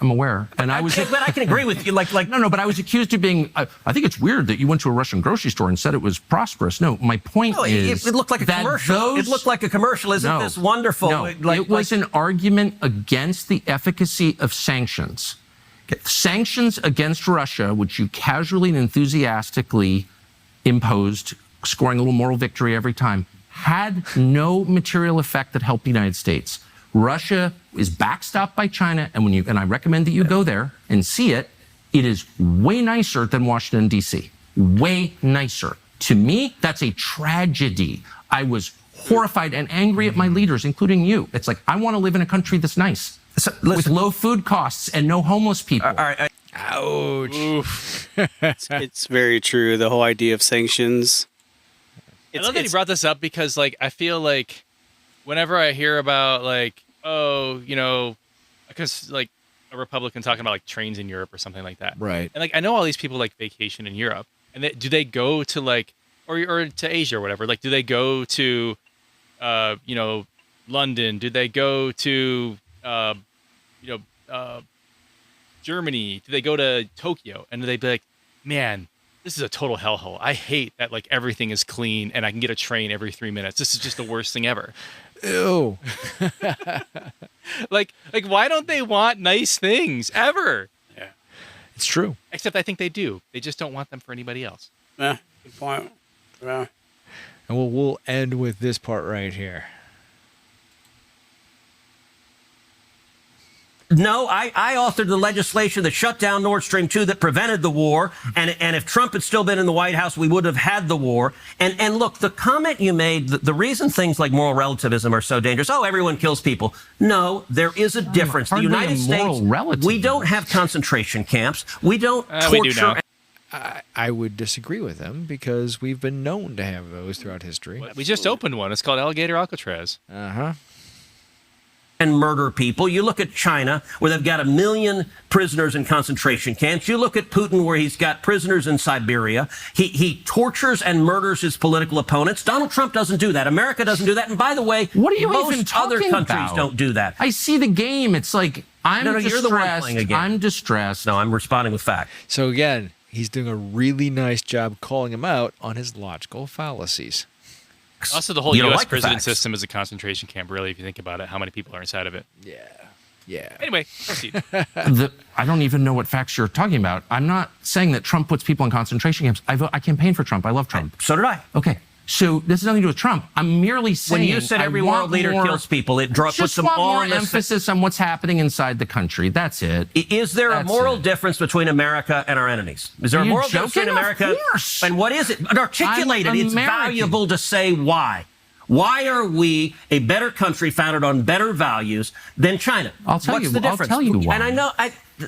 Speaker 4: aware. And
Speaker 5: but I can agree with you.
Speaker 4: No, but I was accused of being. I think it's weird that you went to a Russian grocery store and said it was prosperous. No, my point is
Speaker 5: it looked like a commercial. It looked like a commercial. Isn't this wonderful?
Speaker 4: No, it was an argument against the efficacy of sanctions. Sanctions against Russia, which you casually and enthusiastically imposed, scoring a little moral victory every time, had no material effect that helped the United States. Russia is backstopped by China, and I recommend that you go there and see it. It is way nicer than Washington, D.C. Way nicer. To me, that's a tragedy. I was horrified and angry at my leaders, including you. It's like, I want to live in a country that's nice, with low food costs and no homeless people.
Speaker 1: Ouch.
Speaker 3: It's very true. The whole idea of sanctions.
Speaker 2: I love that he brought this up because, like, I feel like whenever I hear about, like, because, like, a Republican talking about, like, trains in Europe or something like that.
Speaker 1: Right.
Speaker 2: And, like, I know all these people, like, vacation in Europe. And do they go to, like, or to Asia or whatever? Like, do they go to, London? Do they go to, Germany? Do they go to Tokyo? And they'd be like, man, this is a total hellhole. I hate that like everything is clean and I can get a train every 3 minutes. This is just the worst thing ever.
Speaker 1: Ew.
Speaker 2: like why don't they want nice things ever?
Speaker 3: Yeah.
Speaker 1: It's true.
Speaker 2: Except I think they do. They just don't want them for anybody else.
Speaker 3: Yeah, good point. Yeah.
Speaker 1: And we'll end with this part right here.
Speaker 5: No, I authored the legislation that shut down Nord Stream 2 that prevented the war. And if Trump had still been in the White House, we would have had the war. And look, the comment you made, the reason things like moral relativism are so dangerous, everyone kills people. No, there is a difference. The United States, we don't have concentration camps. We don't torture.
Speaker 2: We do now.
Speaker 1: I would disagree with them because we've been known to have those throughout history.
Speaker 2: We just opened one. It's called Alligator Alcatraz.
Speaker 1: Uh-huh.
Speaker 5: And murder people. You look at China, where they've got 1 million prisoners in concentration camps. You look at Putin, where he's got prisoners in Siberia. He tortures and murders his political opponents. Donald Trump doesn't do that. America doesn't do that. And by the way,
Speaker 4: what are you
Speaker 5: most
Speaker 4: even talking
Speaker 5: other countries
Speaker 4: about?
Speaker 5: don't do that.
Speaker 4: I see the game. It's like, I'm distressed.
Speaker 5: You're the one playing a game.
Speaker 4: I'm distressed.
Speaker 5: No, I'm responding with fact.
Speaker 1: So again, he's doing a really nice job calling him out on his logical fallacies.
Speaker 2: Also, the whole
Speaker 5: You don't
Speaker 2: U.S.
Speaker 5: like the
Speaker 2: prison
Speaker 5: facts.
Speaker 2: system is a concentration camp, really, if you think about it, how many people are inside of it.
Speaker 1: Yeah.
Speaker 2: Anyway, proceed.
Speaker 4: I don't even know what facts you're talking about. I'm not saying that Trump puts people in concentration camps. I campaign for Trump. I love Trump.
Speaker 5: So did I.
Speaker 4: Okay. So this has nothing to do with Trump. I'm merely saying
Speaker 5: When you said every world leader kills people, it puts
Speaker 4: just
Speaker 5: them
Speaker 4: want
Speaker 5: all
Speaker 4: more
Speaker 5: in the
Speaker 4: emphasis on what's happening inside the country. That's it.
Speaker 5: Is there a
Speaker 4: That's
Speaker 5: moral
Speaker 4: it.
Speaker 5: difference between America and our enemies? Is there
Speaker 4: Are
Speaker 5: a
Speaker 4: you
Speaker 5: moral difference between
Speaker 4: joking?
Speaker 5: America?
Speaker 4: Of course.
Speaker 5: And what is it? Articulate it.
Speaker 4: I'm
Speaker 5: It's
Speaker 4: American.
Speaker 5: valuable to say why. Why are we a better country founded on better values than China?
Speaker 4: I'll tell
Speaker 5: What's
Speaker 4: you.
Speaker 5: the difference?
Speaker 4: I'll tell you why.
Speaker 5: And I know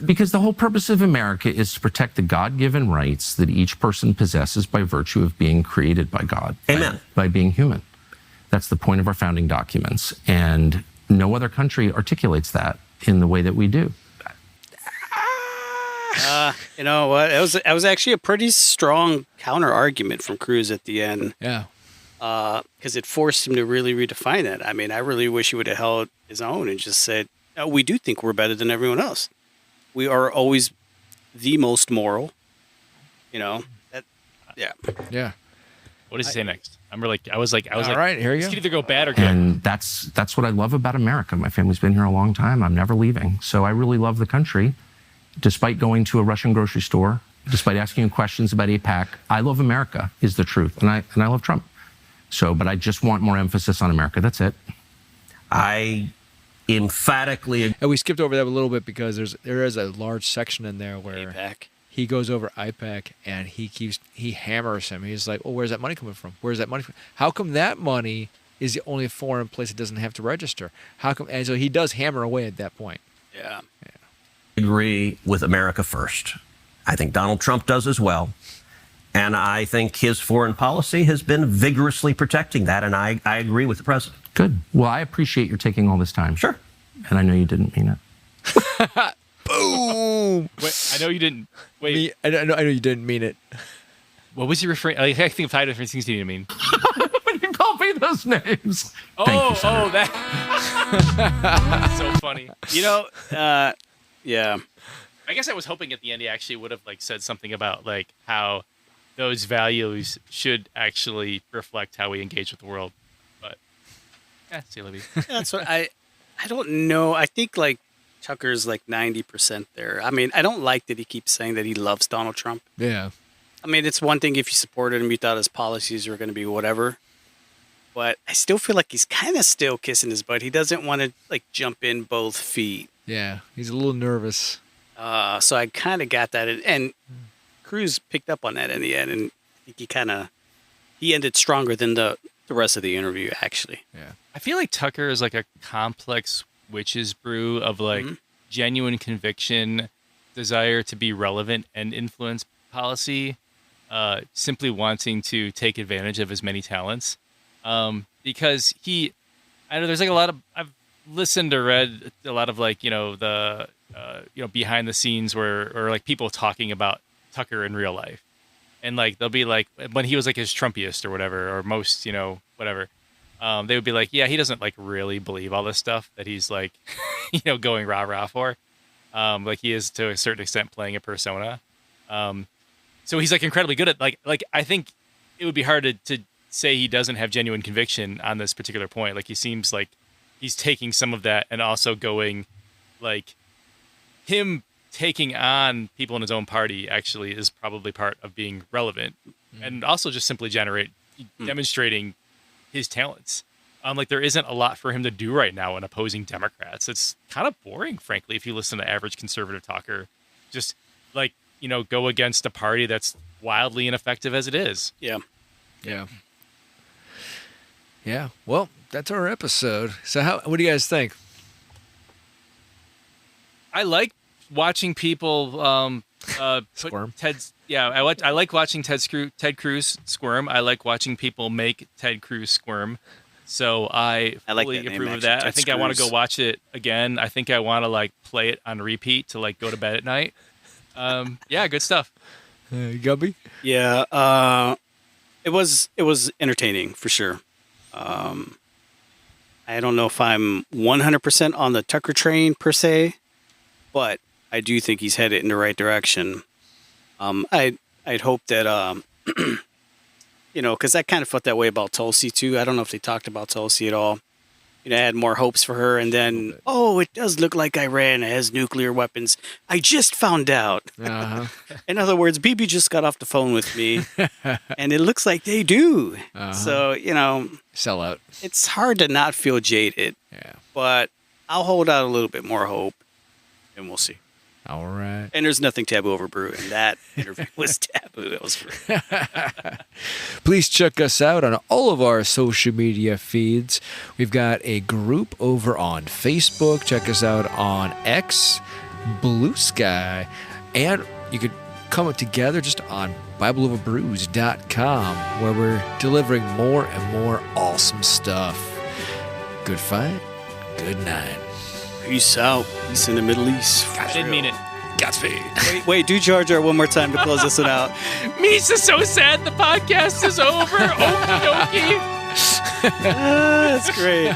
Speaker 4: Because the whole purpose of America is to protect the God-given rights that each person possesses by virtue of being created by God.
Speaker 5: Amen.
Speaker 4: By being human. That's the point of our founding documents. And no other country articulates that in the way that we do.
Speaker 3: You know what? It was actually a pretty strong counter argument from Cruz at the end.
Speaker 1: Yeah.
Speaker 3: Because it forced him to really redefine it. I mean, I really wish he would have held his own and just said, no, we do think we're better than everyone else. We are always the most moral. You know? Yeah.
Speaker 1: Yeah.
Speaker 2: What does he say next? I was like,
Speaker 1: All right, here you
Speaker 2: this
Speaker 1: go.
Speaker 2: could either go bad or good.
Speaker 4: And that's what I love about America. My family's been here a long time. I'm never leaving. So I really love the country. Despite going to a Russian grocery store, despite asking you questions about AIPAC, I love America is the truth. And I love Trump. So, but I just want more emphasis on America. That's it.
Speaker 5: I emphatically agree.
Speaker 1: And we skipped over that a little bit because there is a large section in there where
Speaker 3: AIPAC.
Speaker 1: he goes over IPAC and he hammers him. He's like, "Oh, where's that money coming from? Where's that money from? How come that money is the only foreign place it doesn't have to register? How come?" And so he does hammer away at that point.
Speaker 3: Yeah.
Speaker 5: Agree with America first. I think Donald Trump does as well. And I think his foreign policy has been vigorously protecting that. And I agree with the president.
Speaker 4: Good. Well, I appreciate your taking all this time.
Speaker 5: Sure.
Speaker 4: And I know you didn't mean it.
Speaker 1: Boom!
Speaker 2: Wait, I know you didn't. Wait,
Speaker 1: I know you didn't mean it.
Speaker 2: what was he referring? I think of 5 different things he didn't mean.
Speaker 4: When you call me those names.
Speaker 2: That. That's so funny.
Speaker 3: You know, yeah.
Speaker 2: I guess I was hoping at the end he actually would have like said something about like how those values should actually reflect how we engage with the world. But see, Libby.
Speaker 3: That's what I don't know. I think like Tucker's like 90% there. I mean, I don't like that he keeps saying that he loves Donald Trump.
Speaker 1: Yeah.
Speaker 3: I mean, it's one thing if you supported him, you thought his policies were going to be whatever. But I still feel like he's kind of still kissing his butt. He doesn't want to like jump in both feet.
Speaker 1: Yeah. He's a little nervous.
Speaker 3: So I kind of got that. And Cruz picked up on that in the end. And I think he ended stronger than the rest of the interview, actually.
Speaker 1: Yeah.
Speaker 2: I feel like Tucker is like a complex witch's brew of like genuine conviction, desire to be relevant and influence policy, simply wanting to take advantage of his many talents. Because I know there's like I've listened or read a lot of like, the behind the scenes or like people talking about Tucker in real life. And like, they'll be like, when he was like his Trumpiest or whatever, or most, whatever, they would be like, yeah, he doesn't like really believe all this stuff that he's like, going rah-rah for. like he is to a certain extent playing a persona. So he's like incredibly good at like I think it would be hard to say he doesn't have genuine conviction on this particular point. Like he seems like he's taking some of that and also going like him taking on people in his own party actually is probably part of being relevant and also just simply demonstrating his talents. Like there isn't a lot for him to do right now in opposing Democrats. It's kind of boring, frankly, if you listen to average conservative talker, just like, go against a party that's wildly ineffective as it is.
Speaker 3: Yeah.
Speaker 1: Yeah. Yeah. Well, that's our episode. So what do you guys think?
Speaker 2: I like watching people
Speaker 1: squirm.
Speaker 2: I like watching Ted Cruz squirm. I like watching people make Ted Cruz squirm. So I fully approve of that. I think I want to go watch it again. I think I want to like play it on repeat to like go to bed at night. Yeah, good stuff.
Speaker 1: Gubby?
Speaker 3: Yeah, it was entertaining for sure. I don't know if I'm 100% on the Tucker train per se, but I do think he's headed in the right direction. I'd hope that because I kind of felt that way about Tulsi too. I don't know if they talked about Tulsi at all. I had more hopes for her, and then it does look like Iran has nuclear weapons. I just found out.
Speaker 1: Uh-huh.
Speaker 3: In other words, Bibi just got off the phone with me, and it looks like they do.
Speaker 1: Uh-huh.
Speaker 3: So
Speaker 1: sell out.
Speaker 3: It's hard to not feel jaded.
Speaker 1: Yeah,
Speaker 3: but I'll hold out a little bit more hope, and we'll see.
Speaker 1: All right.
Speaker 3: And there's nothing taboo over Brew, and that interview was taboo. That was great.
Speaker 1: Please check us out on all of our social media feeds. We've got a group over on Facebook. Check us out on X, Blue Sky, and you could come together just on BibleOverBrews.com, where we're delivering more and more awesome stuff. Good fight. Good night.
Speaker 3: Peace out. Peace in the Middle East.
Speaker 2: I didn't mean it.
Speaker 1: Godspeed.
Speaker 3: Wait, do Jar Jar one more time to close this one out.
Speaker 2: Misa's so sad the podcast is over. Okie dokie.
Speaker 3: That's great.